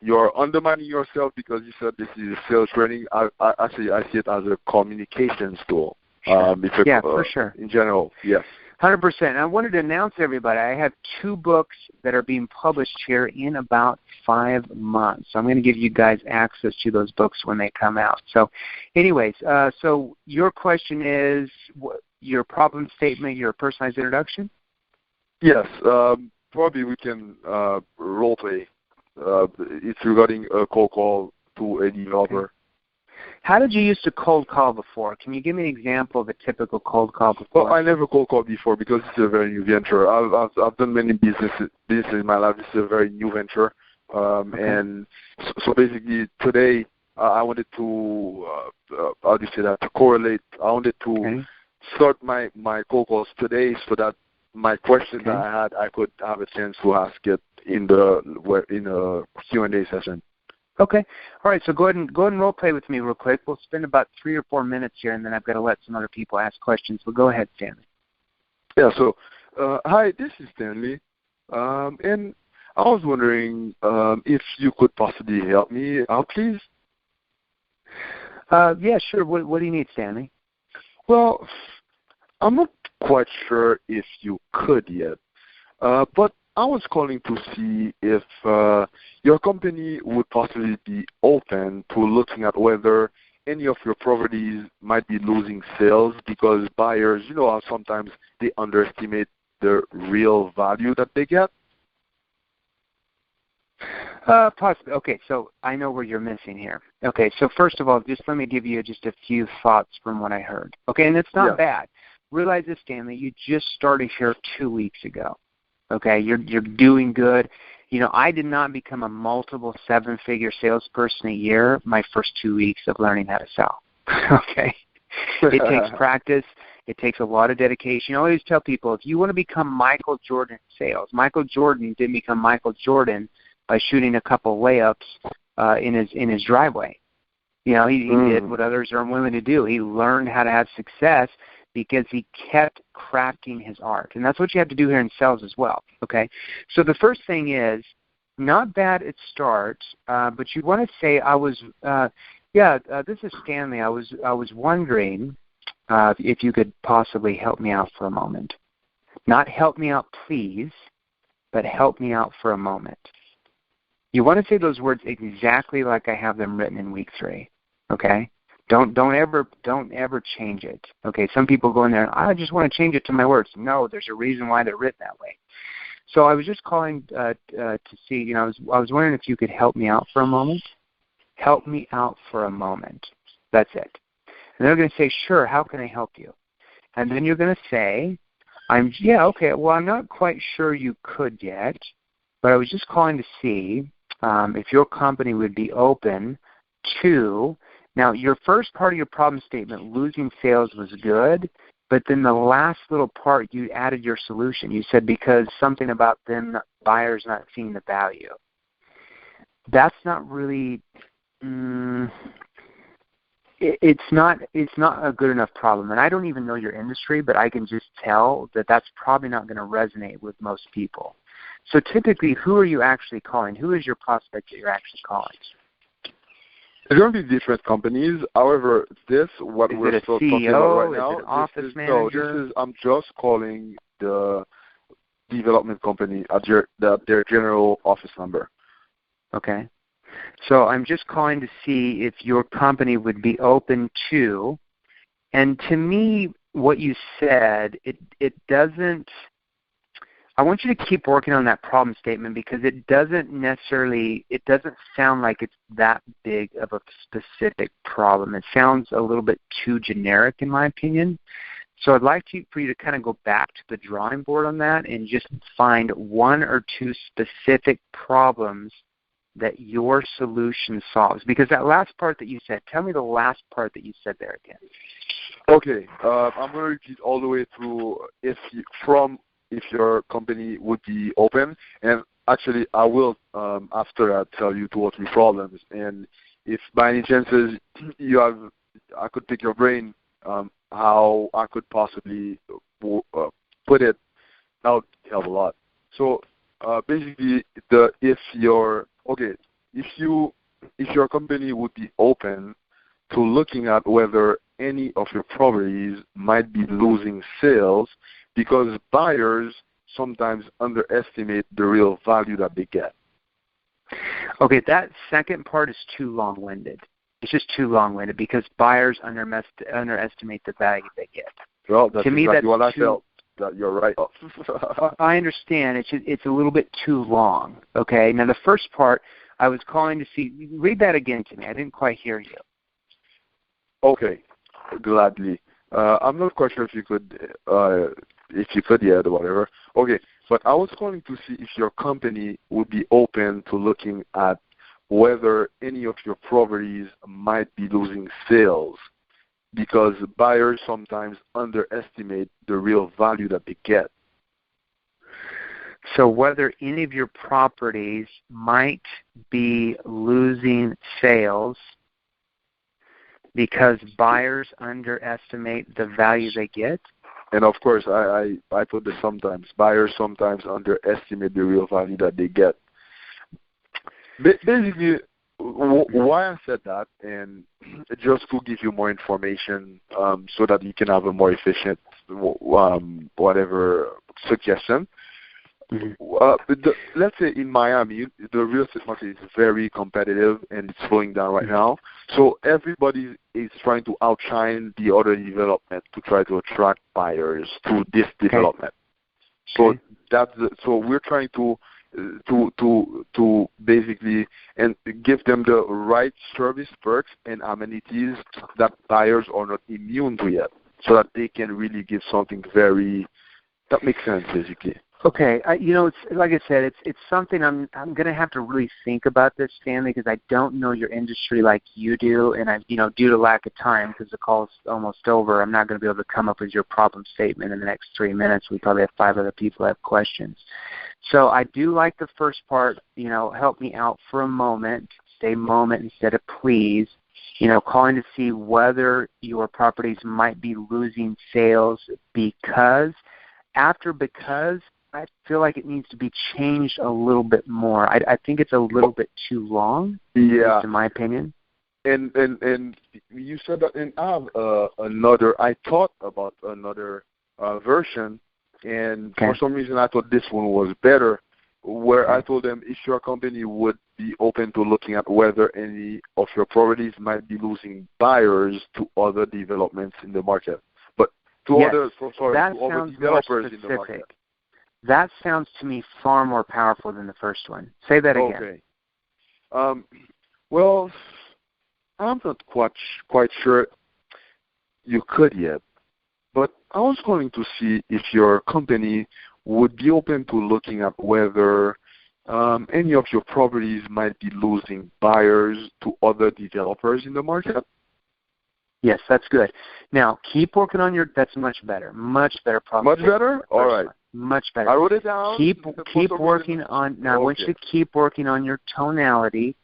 [SPEAKER 2] you're undermining yourself because you said this is sales training. I see it as a communications tool.
[SPEAKER 1] Sure. For sure.
[SPEAKER 2] In general, yes.
[SPEAKER 1] 100%. I wanted to announce to everybody I have 2 books that are being published here in about 5 months. So I'm going to give you guys access to those books when they come out. So anyways, so your question is your problem statement, your personalized introduction?
[SPEAKER 2] Yes. Probably we can role play. It's regarding a cold call to a developer.
[SPEAKER 1] Okay. How did you used to cold call before? Can you give me an example of a typical cold call before?
[SPEAKER 2] Well, I never cold called before because it's a very new venture. I've done many businesses in my life. This is a very new venture, and so basically today I wanted to how do you say that, to correlate. I wanted to start my cold calls today so that my questions that I had, I could have a chance to ask it in a Q&A session.
[SPEAKER 1] Okay. All right. So go ahead and role play with me real quick. We'll spend about 3 or 4 minutes here, and then I've got to let some other people ask questions. So go ahead, Stanley.
[SPEAKER 2] Yeah. So, hi, this is Stanley, and I was wondering if you could possibly help me out, please.
[SPEAKER 1] Yeah, sure. What do you need, Stanley?
[SPEAKER 2] Well, I'm not quite sure if you could yet, but I was calling to see if your company would possibly be open to looking at whether any of your properties might be losing sales because buyers, you know how sometimes they underestimate the real value that they get?
[SPEAKER 1] Possibly. Okay, so I know where you're missing here. Okay, so first of all, just let me give you just a few thoughts from what I heard. Okay, and it's not bad. Realize this, Stanley, you just started here 2 weeks ago. Okay, you're doing good. You know, I did not become a multiple 7-figure salesperson a year my first 2 weeks of learning how to sell. Okay, it takes practice. It takes a lot of dedication. I always tell people, if you want to become Michael Jordan in sales, Michael Jordan didn't become Michael Jordan by shooting a couple layups in his driveway. You know, he did what others are unwilling to do. He learned how to have success because he kept crafting his art. And that's what you have to do here in sales as well, okay? So the first thing is, not bad at start, but you want to say, this is Stanley. I was wondering if you could possibly help me out for a moment. Not help me out, please, but help me out for a moment. You want to say those words exactly like I have them written in week 3, okay? Don't ever change it. Okay, some people go in there, I just want to change it to my words. No, there's a reason why they're written that way. So I was just calling to see, you know, I was wondering if you could help me out for a moment. Help me out for a moment. That's it. And they're going to say, sure, how can I help you? And then you're going to say, well, I'm not quite sure you could yet, but I was just calling to see if your company would be open to. Now, your first part of your problem statement, losing sales, was good, but then the last little part, you added your solution. You said because something about them, buyers not seeing the value. That's not really, it's not a good enough problem. And I don't even know your industry, but I can just tell that that's probably not going to resonate with most people. So typically, who are you actually calling? Who is your prospect that you're actually calling?
[SPEAKER 2] It's going to be different companies. However, what we're still talking about right now,
[SPEAKER 1] is it an office manager?
[SPEAKER 2] I'm just calling the development company at their general office number.
[SPEAKER 1] Okay. So I'm just calling to see if your company would be open to, and to me, what you said, it doesn't, I want you to keep working on that problem statement because it doesn't sound like it's that big of a specific problem. It sounds a little bit too generic in my opinion. So I'd like for you to kind of go back to the drawing board on that and just find 1 or 2 specific problems that your solution solves. Because that last part that you said, tell me the last part that you said there again.
[SPEAKER 2] Okay. I'm going to repeat all the way through if your company would be open. And actually, I will, after that, tell you 2 or 3 problems. And if by any chances I could pick your brain, how I could possibly put it, that would help a lot. So basically, if your company would be open to looking at whether any of your properties might be losing sales because buyers sometimes underestimate the real value that they get.
[SPEAKER 1] Okay, that second part is too long-winded. It's just too long-winded because buyers underestimate the value they get.
[SPEAKER 2] Well, that's exactly what I felt. That you're right.
[SPEAKER 1] I understand. It's a little bit too long. Okay. Now the first part, I was calling to see. Read that again to me. I didn't quite hear you.
[SPEAKER 2] Okay, gladly. I'm not quite sure if you could yet or whatever. Okay, but I was calling to see if your company would be open to looking at whether any of your properties might be losing sales because buyers sometimes underestimate the real value that they get.
[SPEAKER 1] So whether any of your properties might be losing sales because buyers underestimate the value they get.
[SPEAKER 2] And of course, I put this sometimes. Buyers sometimes underestimate the real value that they get. Basically, why I said that, and just to give you more information so that you can have a more efficient whatever suggestion. Let's say in Miami, the real estate market is very competitive and it's slowing down right now. So everybody is trying to outshine the other development to try to attract buyers to this development. So so we're trying to basically and give them the right service perks and amenities that buyers are not immune to yet, so that they can really give something that makes sense basically.
[SPEAKER 1] Okay, it's like I said, it's something I'm going to have to really think about this, Stanley, because I don't know your industry like you do, and due to lack of time, because the call's almost over, I'm not going to be able to come up with your problem statement in the next 3 minutes. We probably have 5 other people that have questions. So I do like the first part. Help me out for a moment. Say moment instead of please. Calling to see whether your properties might be losing sales because I feel like it needs to be changed a little bit more. I think it's a little bit too long, in my opinion.
[SPEAKER 2] And you said that, and I thought about another version, and for some reason I thought this one was better, where I told them if your company would be open to looking at whether any of your properties might be losing buyers to other developments in the market. But to other developers in the market.
[SPEAKER 1] That sounds to me far more powerful than the first one. Say that again.
[SPEAKER 2] Okay. Well, I'm not quite sure you could yet, but I was going to see if your company would be open to looking at whether any of your properties might be losing buyers to other developers in the market.
[SPEAKER 1] Yes, that's good. Now, keep working on that's much better. Much better problem.
[SPEAKER 2] Much better? All right.
[SPEAKER 1] Much better.
[SPEAKER 2] I wrote it down.
[SPEAKER 1] Keep working on, now I want you to keep working on your tonality.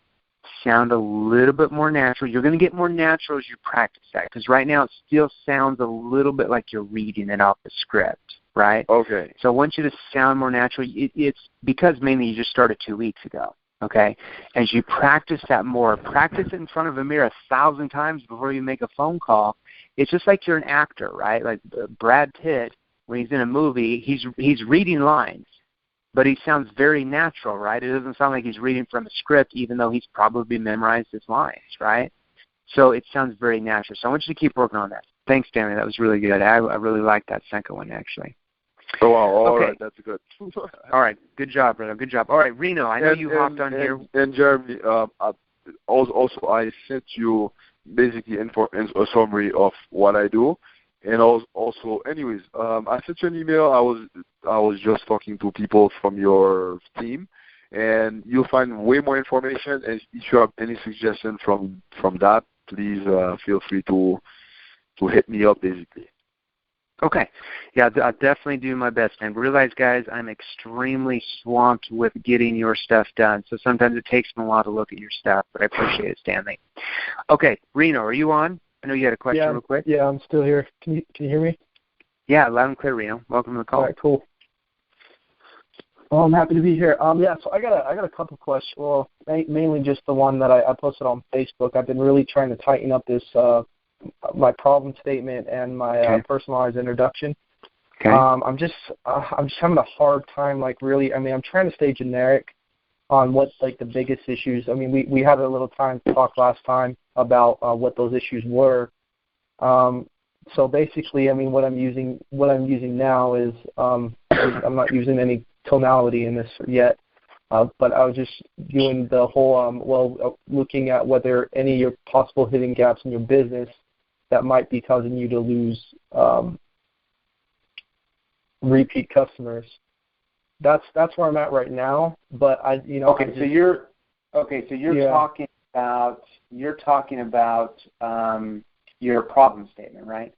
[SPEAKER 1] Sound a little bit more natural. You're going to get more natural as you practice that, because right now it still sounds a little bit like you're reading it off the script, right?
[SPEAKER 2] Okay.
[SPEAKER 1] So I want you to sound more natural. It's because mainly you just started 2 weeks ago. Okay, as you practice that more, practice it in front of a mirror 1,000 times before you make a phone call. It's just like you're an actor, right? Like Brad Pitt, when he's in a movie, he's reading lines, but he sounds very natural, right? It doesn't sound like he's reading from a script, even though he's probably memorized his lines, right? So it sounds very natural. So I want you to keep working on that. Thanks, Stanley. That was really good. I really like that second one, actually.
[SPEAKER 2] Oh, wow. All right. That's good.
[SPEAKER 1] All right. Good job, brother. Good job. All right, Reno, I know you hopped on here.
[SPEAKER 2] And Jeremy, also I sent you basically a summary of what I do. And also, anyways, I sent you an email. I was just talking to people from your team, and you'll find way more information. And if you have any suggestion from that, please feel free to hit me up, basically.
[SPEAKER 1] Okay. Yeah, I'll definitely do my best. And realize, guys, I'm extremely swamped with getting your stuff done. So sometimes it takes me a while to look at your stuff, but I appreciate it, Stanley. Okay, Reno, are you on? I know you had a question real quick.
[SPEAKER 5] Yeah, I'm still here. Can you hear me?
[SPEAKER 1] Yeah, loud and clear, Reno. Welcome to the call.
[SPEAKER 5] All right, cool. Well, I'm happy to be here. So I got a couple questions. Well, mainly just the one that I posted on Facebook. I've been really trying to tighten up this my problem statement and my personalized introduction.
[SPEAKER 1] Okay.
[SPEAKER 5] I'm just having a hard time, like, really. I mean, I'm trying to stay generic on what's like the biggest issues. I mean, we had a little time to talk last time about what those issues were. So basically, I mean, what I'm using now is I'm not using any tonality in this yet. But I was just doing the whole looking at whether any of your possible hidden gaps in your business that might be causing you to lose repeat customers. That's where I'm at right now. But
[SPEAKER 1] So you're talking about your problem statement, right?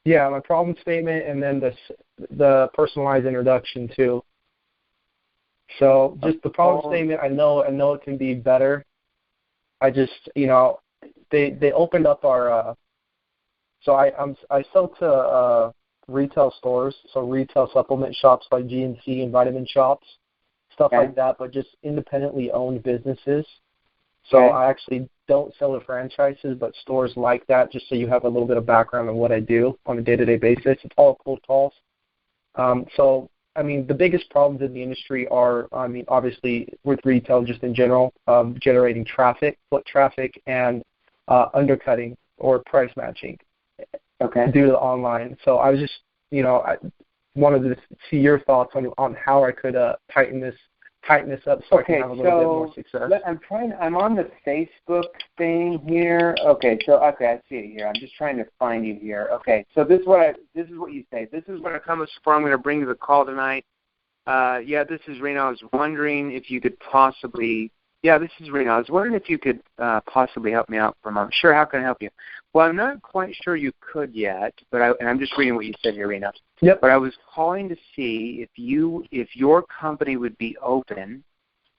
[SPEAKER 5] Yeah, my problem statement, and then the personalized introduction too. So just the problem statement, I know it can be better. I just, they opened up our, so I sell to retail stores, so retail supplement shops like GNC and vitamin shops, stuff like that, but just independently owned businesses. So I actually don't sell to franchises, but stores like that, just so you have a little bit of background on what I do on a day-to-day basis. It's all cold calls. So, the biggest problems in the industry are, obviously with retail just in general, generating traffic, foot traffic, and undercutting or price matching due to online. So I was just, I wanted to see your thoughts on how I could tighten this up so I can have a little bit more success.
[SPEAKER 1] I'm on the Facebook thing here. I see it here. I'm just trying to find you here. Okay, so this is what you say. This is what I come for. I'm going to bring to the call tonight. This is Reno. I was wondering if you could possibly. This is Reno. I was wondering if you could possibly help me out for a moment. Sure. How can I help you? Well, I'm not quite sure you could yet, but I'm just reading what you said here, Reno.
[SPEAKER 5] Yep.
[SPEAKER 1] But I was calling to see if your company would be open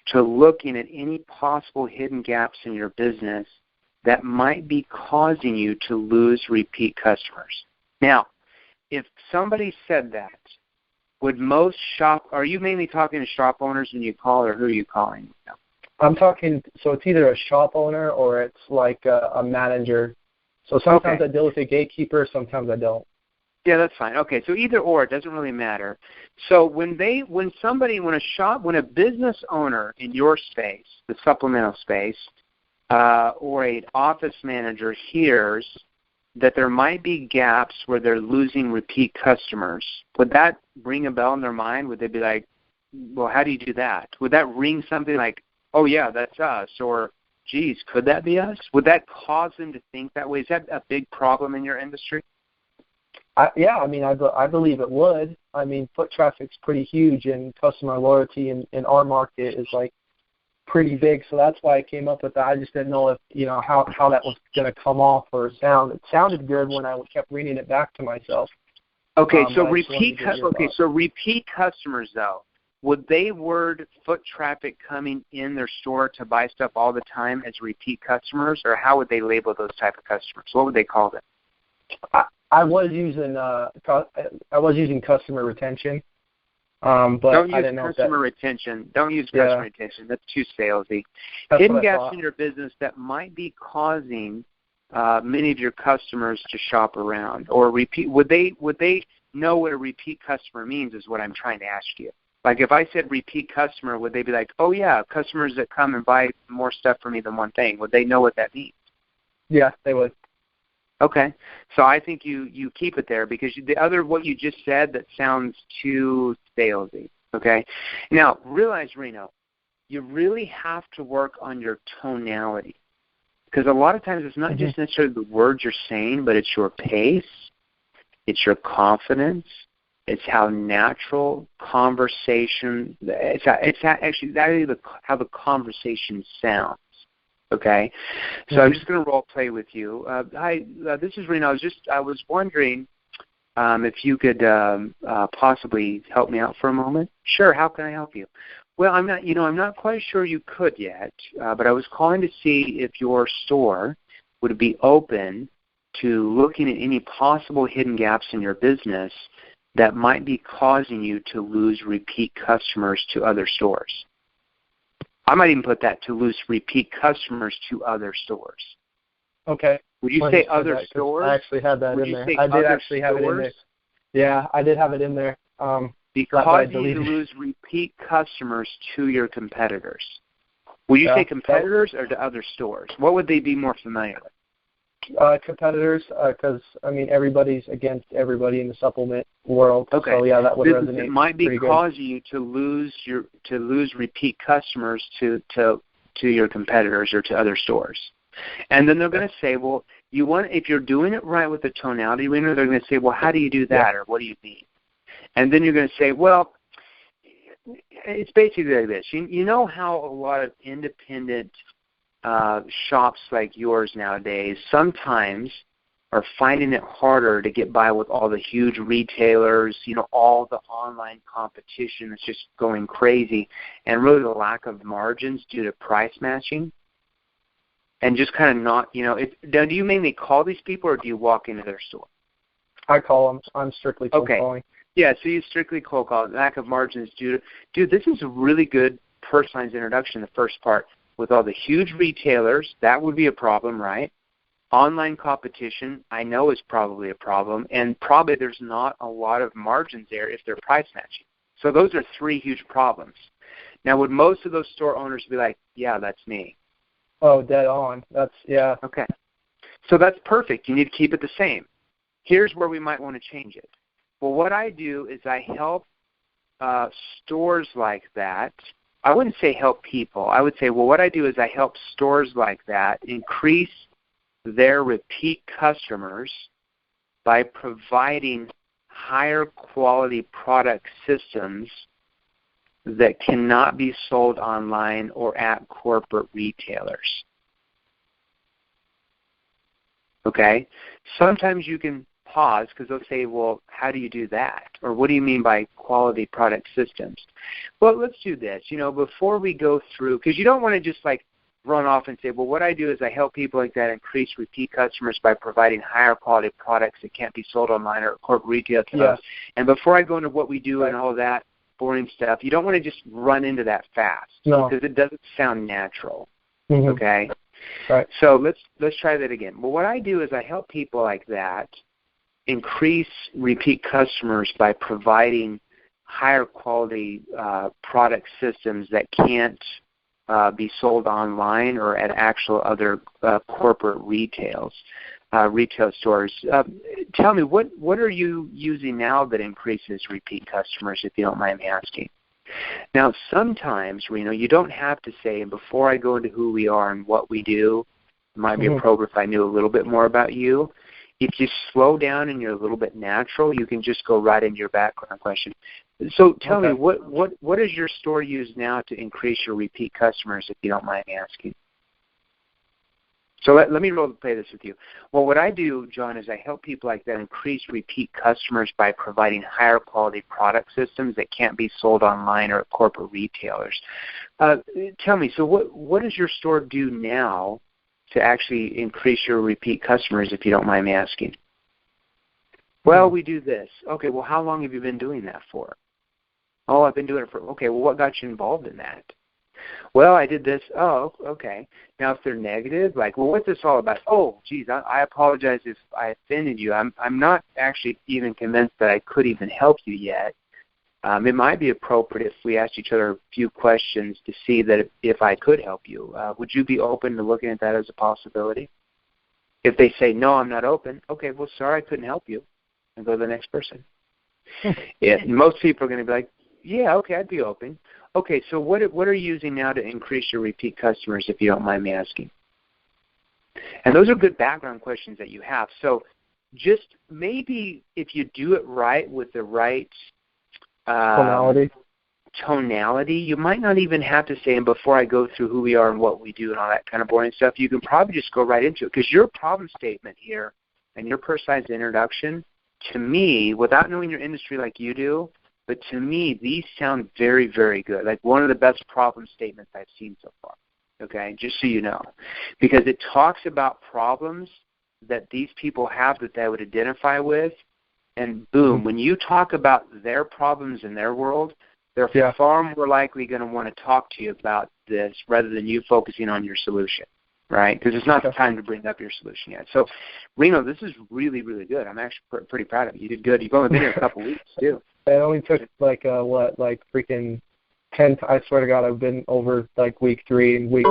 [SPEAKER 1] to looking at any possible hidden gaps in your business that might be causing you to lose repeat customers. Now, if somebody said that, would most are you mainly talking to shop owners when you call, or who are you calling?
[SPEAKER 5] I'm talking, so it's either a shop owner or it's like a manager. So sometimes I deal with a gatekeeper, sometimes I don't.
[SPEAKER 1] Yeah, that's fine. Okay, so either or, it doesn't really matter. So when a business owner in your space, the supplemental space, or an office manager hears that there might be gaps where they're losing repeat customers, would that ring a bell in their mind? Would they be like, well, how do you do that? Would that ring something like, oh, yeah, that's us, or, geez, could that be us? Would that cause them to think that way? Is that a big problem in your industry?
[SPEAKER 5] I believe it would. Foot traffic's pretty huge, and customer loyalty in our market is like pretty big. So that's why I came up with that. I just didn't know if how that was going to come off or sound. It sounded good when I kept reading it back to myself.
[SPEAKER 1] Okay, so repeat customers though. Would they word foot traffic coming in their store to buy stuff all the time as repeat customers, or how would they label those type of customers? What would they call them?
[SPEAKER 5] I was using customer retention, but
[SPEAKER 1] don't use
[SPEAKER 5] I didn't know
[SPEAKER 1] customer retention. Don't use customer retention. That's too salesy. Hidden gaps in your business that might be causing many of your customers to shop around or repeat. Would they know what a repeat customer means? Is what I'm trying to ask you. Like if I said repeat customer, would they be like, oh yeah, customers that come and buy more stuff from me than one thing? Would they know what that means?
[SPEAKER 5] Yeah, they would.
[SPEAKER 1] Okay, so I think you keep it there because what you just said, that sounds too salesy. Okay, now realize, Reno, you really have to work on your tonality because a lot of times it's not just necessarily the words you're saying, but it's your pace, it's your confidence, it's how natural conversation. It's actually how the conversation sounds. Okay, so I'm just going to role play with you. Hi, this is Reno. I was wondering if you could possibly help me out for a moment. Sure. How can I help you? Well, I'm not quite sure you could yet, but I was calling to see if your store would be open to looking at any possible hidden gaps in your business that might be causing you to lose repeat customers to other stores. I might even put that, to lose repeat customers to other stores.
[SPEAKER 5] Okay.
[SPEAKER 1] Would you say other stores?
[SPEAKER 5] I actually had that in there. I did actually have it in there. Yeah, I did have it in there.
[SPEAKER 1] Because you lose repeat customers to your competitors. Would you say competitors or to other stores? What would they be more familiar with?
[SPEAKER 5] Competitors, because everybody's against everybody in the supplement world.
[SPEAKER 1] Okay.
[SPEAKER 5] So yeah, that would resonate.
[SPEAKER 1] It might be causing you to lose repeat customers to your competitors or to other stores. And then they're going to say, well, if you're doing it right with the tonality, they're going to say, well, how do you do that, or what do you mean? And then you're going to say, well, it's basically like this. You know how a lot of independent shops like yours nowadays sometimes are finding it harder to get by with all the huge retailers, all the online competition that's just going crazy, and really the lack of margins due to price matching, and just kind of not, do you mainly call these people or do you walk into their store?
[SPEAKER 5] I call them. I'm strictly cold calling.
[SPEAKER 1] Yeah, so you strictly cold call. Lack of margins due to, dude, this is a really good personalized introduction, the first part. With all the huge retailers, that would be a problem, right? Online competition, I know, is probably a problem, and probably there's not a lot of margins there if they're price matching. So those are 3 huge problems. Now, would most of those store owners be like, yeah, that's me?
[SPEAKER 5] Oh, dead on. Yeah.
[SPEAKER 1] Okay. So that's perfect. You need to keep it the same. Here's where we might want to change it. Well, what I do is I help stores like that. I wouldn't say help people. I would say, well, what I do is I help stores like that increase their repeat customers by providing higher quality product systems that cannot be sold online or at corporate retailers. Okay? Sometimes you can pause because they'll say, well, how do you do that? Or what do you mean by quality product systems? Well, let's do this. Before we go through, because you don't want to just run off and say, well, what I do is I help people like that increase repeat customers by providing higher quality products that can't be sold online or corporate retail channels.
[SPEAKER 5] Yes.
[SPEAKER 1] And before I go into what we do
[SPEAKER 5] Right.
[SPEAKER 1] and all that boring stuff, you don't want to just run into that fast because it doesn't sound natural.
[SPEAKER 5] Mm-hmm.
[SPEAKER 1] Okay?
[SPEAKER 5] Right.
[SPEAKER 1] So let's try that again. Well, what I do is I help people like that increase repeat customers by providing higher quality product systems that can't be sold online or at actual other corporate retail stores. Tell me, what are you using now that increases repeat customers, if you don't mind me asking? Now, sometimes, Reno, you don't have to say, and before I go into who we are and what we do, it might be appropriate if I knew a little bit more about you. If you slow down and you're a little bit natural, you can just go right into your background question. So tell me, what does your store use now to increase your repeat customers, if you don't mind me asking? So let me play this with you. Well, what I do, John, is I help people like that increase repeat customers by providing higher quality product systems that can't be sold online or at corporate retailers. Tell me, so what does your store do now to actually increase your repeat customers, if you don't mind me asking? Well, we do this. Okay, well, how long have you been doing that for? Oh, I've been doing it for, okay, well, what got you involved in that? Well, I did this. Oh, okay. Now, if they're negative, well, what's this all about? Oh, geez, I apologize if I offended you. I'm not actually even convinced that I could even help you yet. It might be appropriate if we asked each other a few questions to see that if I could help you. Would you be open to looking at that as a possibility? If they say, no, I'm not open, okay, well, sorry, I couldn't help you, and go to the next person. Most people are going to be like, yeah, okay, I'd be open. Okay, so what are you using now to increase your repeat customers, if you don't mind me asking? And those are good background questions that you have. So just maybe if you do it right with the right tonality, you might not even have to say, and before I go through who we are and what we do and all that kind of boring stuff, you can probably just go right into it. Because your problem statement here and your personalized introduction, to me, without knowing your industry like you do, but to me, these sound very, very good. Like one of the best problem statements I've seen so far, okay, just so you know. Because it talks about problems that these people have that they would identify with, and boom, when you talk about their problems in their world, they're far more likely going to want to talk to you about this rather than you focusing on your solution, right? Because it's not the time to bring up your solution yet. So, Reno, this is really, really good. I'm actually pretty proud of you. You did good. You've only been here a couple weeks, too.
[SPEAKER 5] It only took freaking 10. I swear to God, I've been over week 3 and week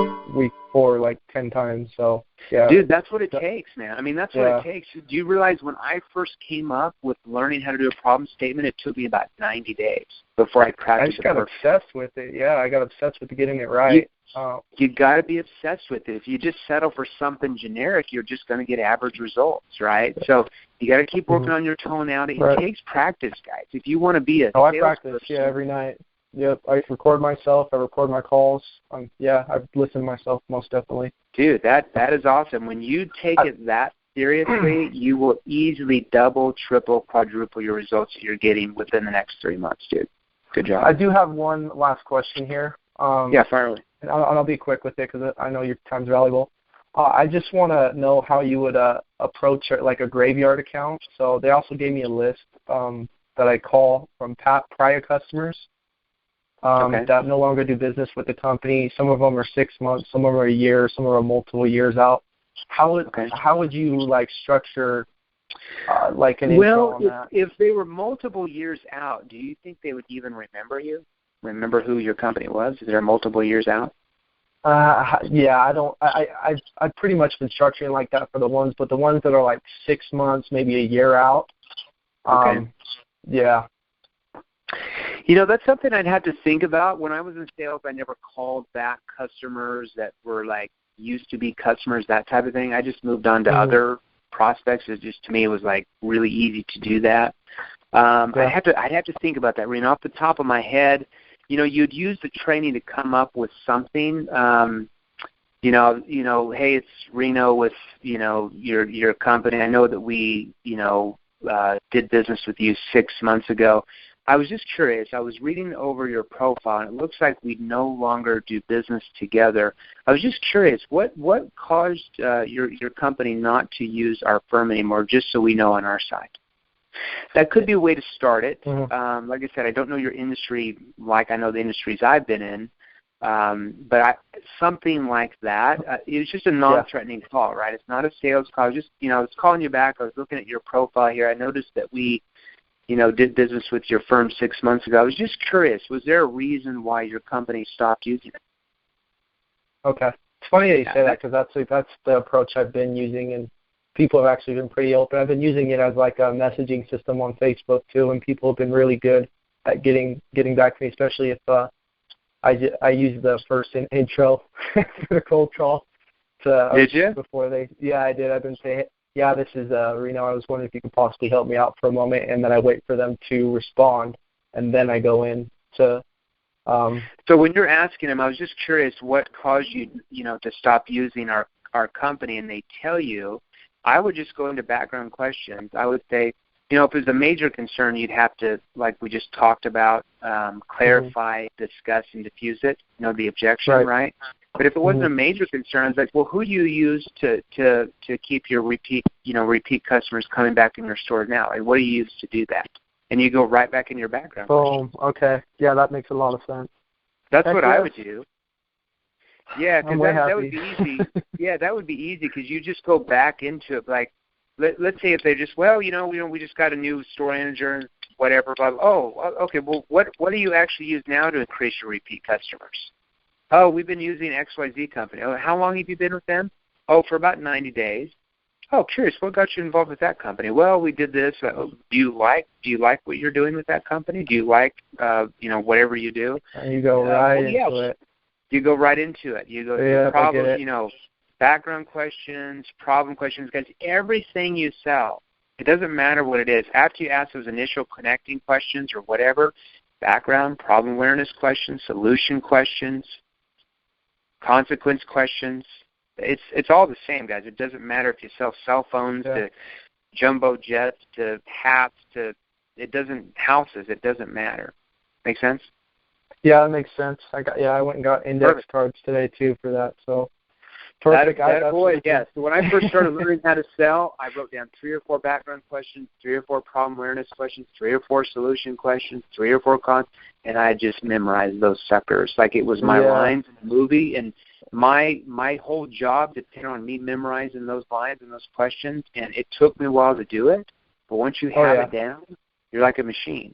[SPEAKER 5] 4 10 times. So yeah,
[SPEAKER 1] dude, that's what it takes, man. I mean, that's what it takes. Do you realize when I first came up with learning how to do a problem statement, it took me about 90 days before I practiced it.
[SPEAKER 5] I just got obsessed with it. Yeah, I got obsessed with getting it right.
[SPEAKER 1] You got to be obsessed with it. If you just settle for something generic, you're just going to get average results, right? So you got to keep working on your tonality. It takes practice, guys. If you want to be a
[SPEAKER 5] I practice every night. Yep, I record myself. I record my calls. I listen to myself most definitely.
[SPEAKER 1] Dude, that is awesome. When you take it that seriously, you will easily double, triple, quadruple your results that you're getting within the next 3 months, dude. Good job.
[SPEAKER 5] I do have one last question here.
[SPEAKER 1] Yeah, fire away.
[SPEAKER 5] And I'll be quick with it because I know your time's valuable. I just want to know how you would approach like a graveyard account. So they also gave me a list that I call from prior customers that no longer do business with the company. Some of them are 6 months, some of them are a year, some of them are multiple years out. How would you like structure like an intro on that?
[SPEAKER 1] If they were multiple years out, do you think they would even remember you? Remember who your company was? Is there multiple years out?
[SPEAKER 5] Yeah, I don't. I've pretty much been structuring like that for the ones, but the ones that are like 6 months, maybe a year out. Yeah.
[SPEAKER 1] You know, that's something I'd have to think about. When I was in sales, I never called back customers that were like used to be customers, that type of thing. I just moved on to other prospects. It just, to me, it was like really easy to do that. I'd have to think about that, Reno. Off the top of my head, you know, you'd use the training to come up with something. Hey, it's Reno with, your company. I know that we, did business with you 6 months ago. I was just curious. I was reading over your profile, and it looks like we no longer do business together. I was just curious, what caused your company not to use our firm anymore, just so we know on our side? That could be a way to start it. Like I said, I don't know your industry like I know the industries I've been in, but something like that. It's just a non-threatening call, right? It's not a sales call. I was calling you back. I was looking at your profile here. I noticed that we did business with your firm 6 months ago. I was just curious, was there a reason why your company stopped using it?
[SPEAKER 5] Okay. It's funny that you say that because that's the approach I've been using, and people have actually been pretty open. I've been using it as like a messaging system on Facebook too, and people have been really good at getting back to me, especially if I use the first intro for the cold call.
[SPEAKER 1] Did you?
[SPEAKER 5] Before I did. I've been saying, yeah, this is Reno. I was wondering if you could possibly help me out for a moment, and then I wait for them to respond, and then I go in to.
[SPEAKER 1] So when you're asking them, I was just curious, what caused you, to stop using our company, and they tell you. I would just go into background questions. I would say, if it's a major concern, you'd have to, like we just talked about, clarify, discuss, and diffuse it. The objection, right? But if it wasn't a major concern, it's like, well, who do you use to keep your repeat customers coming back in your store now? And what do you use to do that? And you go right back in your background.
[SPEAKER 5] Boom. Okay. Yeah, that makes a lot of sense.
[SPEAKER 1] That's what I would do. Yeah, because that would be easy. Yeah, that would be easy because you just go back into it. Like, let's say if they just, we just got a new store manager and whatever. Blah, blah. Oh, okay. Well, what do you actually use now to increase your repeat customers? Oh, we've been using XYZ company. Oh, how long have you been with them? Oh, for about 90 days. Oh, curious. What got you involved with that company? Well, we did this. Do you like what you're doing with that company? Do you like whatever you do?
[SPEAKER 5] And you go into it.
[SPEAKER 1] You go right into it. You go to problem, background questions, problem questions, guys. Everything you sell, it doesn't matter what it is. After you ask those initial connecting questions or whatever, background, problem awareness questions, solution questions, consequence questions, it's all the same, guys. It doesn't matter if you sell cell phones to jumbo jets to hats to houses. It doesn't matter. Make sense?
[SPEAKER 5] Yeah, that makes sense. I went and got index cards today too for that. So perfect.
[SPEAKER 1] Yes. So when I first started learning how to sell, I wrote down 3 or 4 background questions, 3 or 4 problem awareness questions, 3 or 4 solution questions, 3 or 4 and I just memorized those suckers like it was my lines in the movie. And my whole job depended on me memorizing those lines and those questions. And it took me a while to do it, but once you have it down, you're like a machine.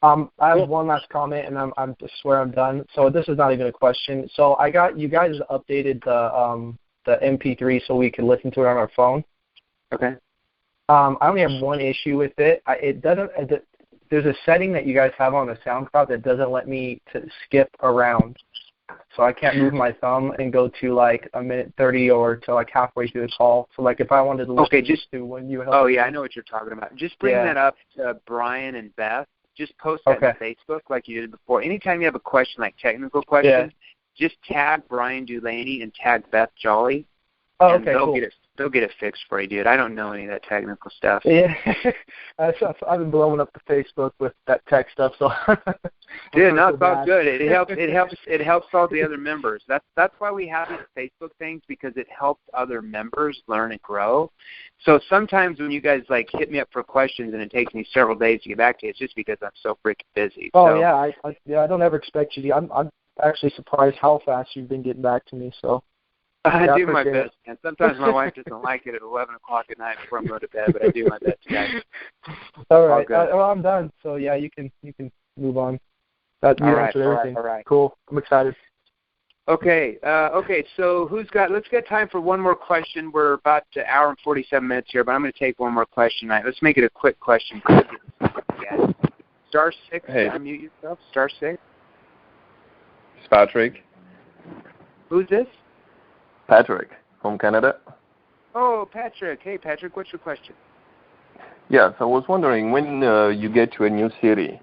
[SPEAKER 5] I have one last comment, and I'm just swear I'm done. So this is not even a question. So I got you guys updated the MP3 so we can listen to it on our phone.
[SPEAKER 1] Okay.
[SPEAKER 5] I only have one issue with it. It doesn't. There's a setting that you guys have on the SoundCloud that doesn't let me to skip around. So I can't move my thumb and go to like a minute 30 or to like halfway through the call. So like if I wanted to listen to when you help.
[SPEAKER 1] Oh yeah, I know what you're talking about. Just bring that up to Brian and Beth. Just post that on Facebook like you did before. Anytime you have a question, like technical questions, just tag Brian Dulaney and tag Beth Jolly.
[SPEAKER 5] Oh, okay,
[SPEAKER 1] they'll
[SPEAKER 5] cool.
[SPEAKER 1] get it. They'll get it fixed for you, dude. I don't know any of that technical stuff.
[SPEAKER 5] Yeah, I've been blowing up the Facebook with that tech stuff. So,
[SPEAKER 1] dude, no, it's all good. It helps all the other members. That's why we have these Facebook things, because it helps other members learn and grow. So sometimes when you guys like hit me up for questions and it takes me several days to get back to you, it's just because I'm so freaking busy.
[SPEAKER 5] Oh
[SPEAKER 1] so.
[SPEAKER 5] yeah, I don't ever expect you to. I'm actually surprised how fast you've been getting back to me. So.
[SPEAKER 1] I do my best, man. Sometimes my wife doesn't like it at 11 o'clock at night before I'm going to bed, but I do my best, guys.
[SPEAKER 5] All right. Well, I'm done. So, yeah, you can move on. You answered everything.
[SPEAKER 1] All right.
[SPEAKER 5] Cool. I'm excited.
[SPEAKER 1] Okay. So let's get time for one more question. We're about an hour and 47 minutes here, but I'm going to take one more question tonight. Let's make it a quick question. Star 6,
[SPEAKER 6] hey.
[SPEAKER 1] Unmute yourself. Star 6.
[SPEAKER 6] It's Patrick.
[SPEAKER 1] Who's this?
[SPEAKER 6] Patrick from Canada.
[SPEAKER 1] Oh, Patrick. Hey, Patrick, what's your question?
[SPEAKER 6] Yes, I was wondering, when you get to a new city,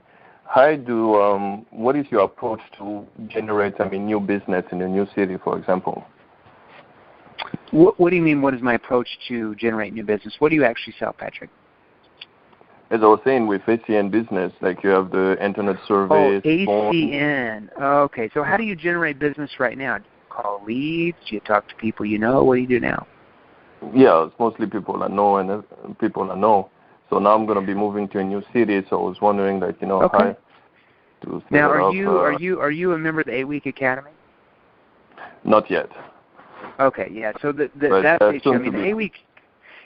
[SPEAKER 6] what is your approach to generate, new business in a new city, for example?
[SPEAKER 1] What do you mean, what is my approach to generate new business? What do you actually sell, Patrick?
[SPEAKER 6] As I was saying, with ACN business, like you have the internet surveys.
[SPEAKER 1] Oh, ACN. Okay, so how do you generate business right now? Call leads? Do you talk to people you know? What do you do now?
[SPEAKER 6] Yeah, it's mostly people I know and people I know. So now I'm going to be moving to a new city, so I was wondering,
[SPEAKER 1] okay.
[SPEAKER 6] how to
[SPEAKER 1] now, are you a member of the 8-Week Academy?
[SPEAKER 6] Not yet.
[SPEAKER 1] Okay, yeah. So that's the 8-Week.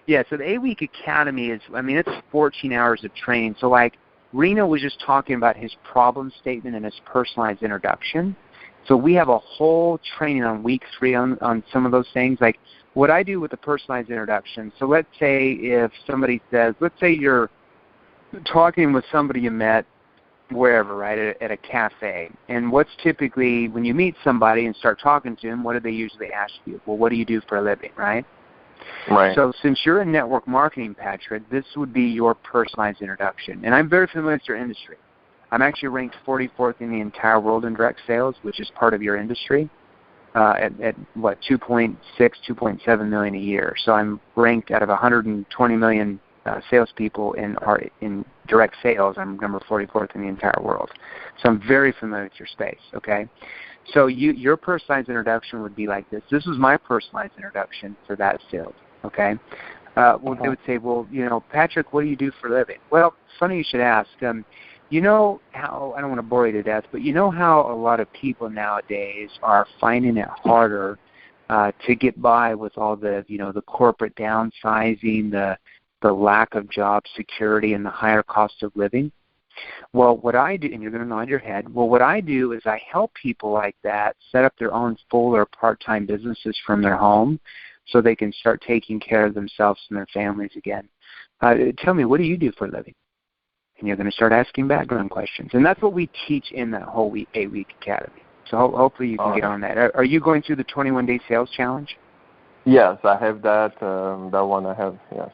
[SPEAKER 1] Yeah, so the 8-Week Academy is, it's 14 hours of training. So like Reno was just talking about his problem statement and his personalized introduction. So we have a whole training on week 3 on some of those things. Like what I do with the personalized introduction. So let's say if somebody says, let's say you're talking with somebody you met wherever, right, at a cafe. And what's typically, when you meet somebody and start talking to them, what do they usually ask you? Well, what do you do for a living, right?
[SPEAKER 6] Right.
[SPEAKER 1] So since you're in network marketing, Patrick, this would be your personalized introduction. And I'm very familiar with your industry. I'm actually ranked 44th in the entire world in direct sales, which is part of your industry, at 2.6, 2.7 million a year. So I'm ranked out of 120 million salespeople in direct sales. I'm number 44th in the entire world. So I'm very familiar with your space, okay? So your personalized introduction would be like this. This was my personalized introduction for that sales, okay? They would say, well, Patrick, what do you do for a living? Well, funny you should ask. You know how, I don't want to bore you to death, but you know how a lot of people nowadays are finding it harder to get by with all the, the corporate downsizing, the lack of job security, and the higher cost of living? Well, what I do, and you're going to nod your head, well, what I do is I help people like that set up their own full or part-time businesses from their home so they can start taking care of themselves and their families again. Tell me, what do you do for a living? And you're going to start asking background questions. And that's what we teach in that whole 8-Week Academy. So hopefully you can get on that. Are you going through the 21-Day Sales Challenge?
[SPEAKER 6] Yes, I have that. That one I have, yes.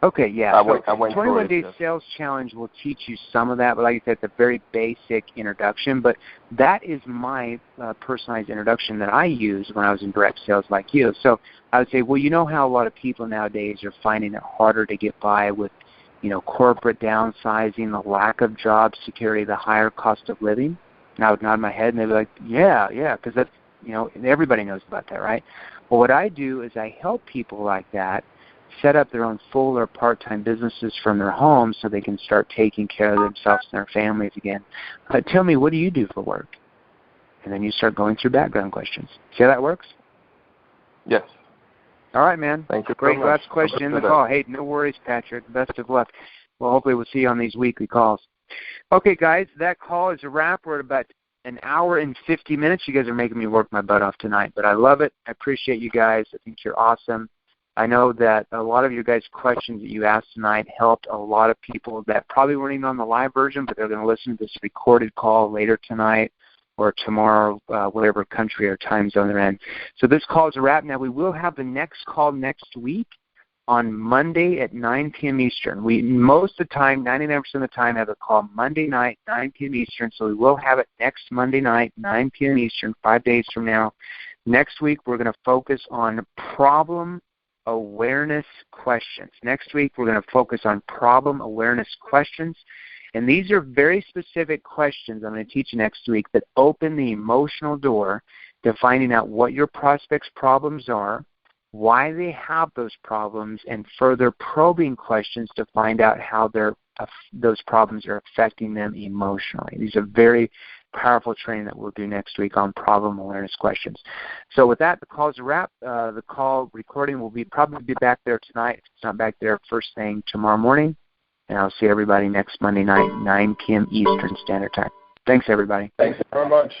[SPEAKER 1] Okay, yeah.
[SPEAKER 6] I went
[SPEAKER 1] 21-Day Sales Challenge will teach you some of that, but like I said, it's a very basic introduction. But that is my personalized introduction that I used when I was in direct sales like you. So I would say, well, you know how a lot of people nowadays are finding it harder to get by with corporate downsizing, the lack of job security, the higher cost of living? And I would nod my head, and they'd be like, yeah, because that's, everybody knows about that, right? Well, what I do is I help people like that set up their own full or part-time businesses from their homes so they can start taking care of themselves and their families again. Tell me, what do you do for work? And then you start going through background questions. See how that works?
[SPEAKER 6] Yes.
[SPEAKER 1] All right, man.
[SPEAKER 6] Thank you.
[SPEAKER 1] Great last question in the call. Hey, no worries, Patrick. Best of luck. Well, hopefully we'll see you on these weekly calls. Okay, guys, that call is a wrap. We're at about an hour and 50 minutes. You guys are making me work my butt off tonight, but I love it. I appreciate you guys. I think you're awesome. I know that a lot of your guys' questions that you asked tonight helped a lot of people that probably weren't even on the live version, but they're going to listen to this recorded call later tonight or tomorrow, whatever country or time zone they're in. So this call is a wrap. Now, we will have the next call next week on Monday at 9 p.m. Eastern. We, most of the time, 99% of the time, have a call Monday night, 9 p.m. Eastern. So we will have it next Monday night, 9 p.m. Eastern, 5 days from now. Next week, we're going to focus on problem awareness questions. Next week, we're going to focus on problem awareness questions. And these are very specific questions I'm going to teach you next week that open the emotional door to finding out what your prospects' problems are, why they have those problems, and further probing questions to find out how those problems are affecting them emotionally. These are very powerful training that we'll do next week on problem awareness questions. So with that, the call is a wrap. The call recording will probably be back there tonight. If it's not back there, first thing tomorrow morning. And I'll see everybody next Monday night, 9 p.m. Eastern Standard Time. Thanks, everybody.
[SPEAKER 6] Thanks very much.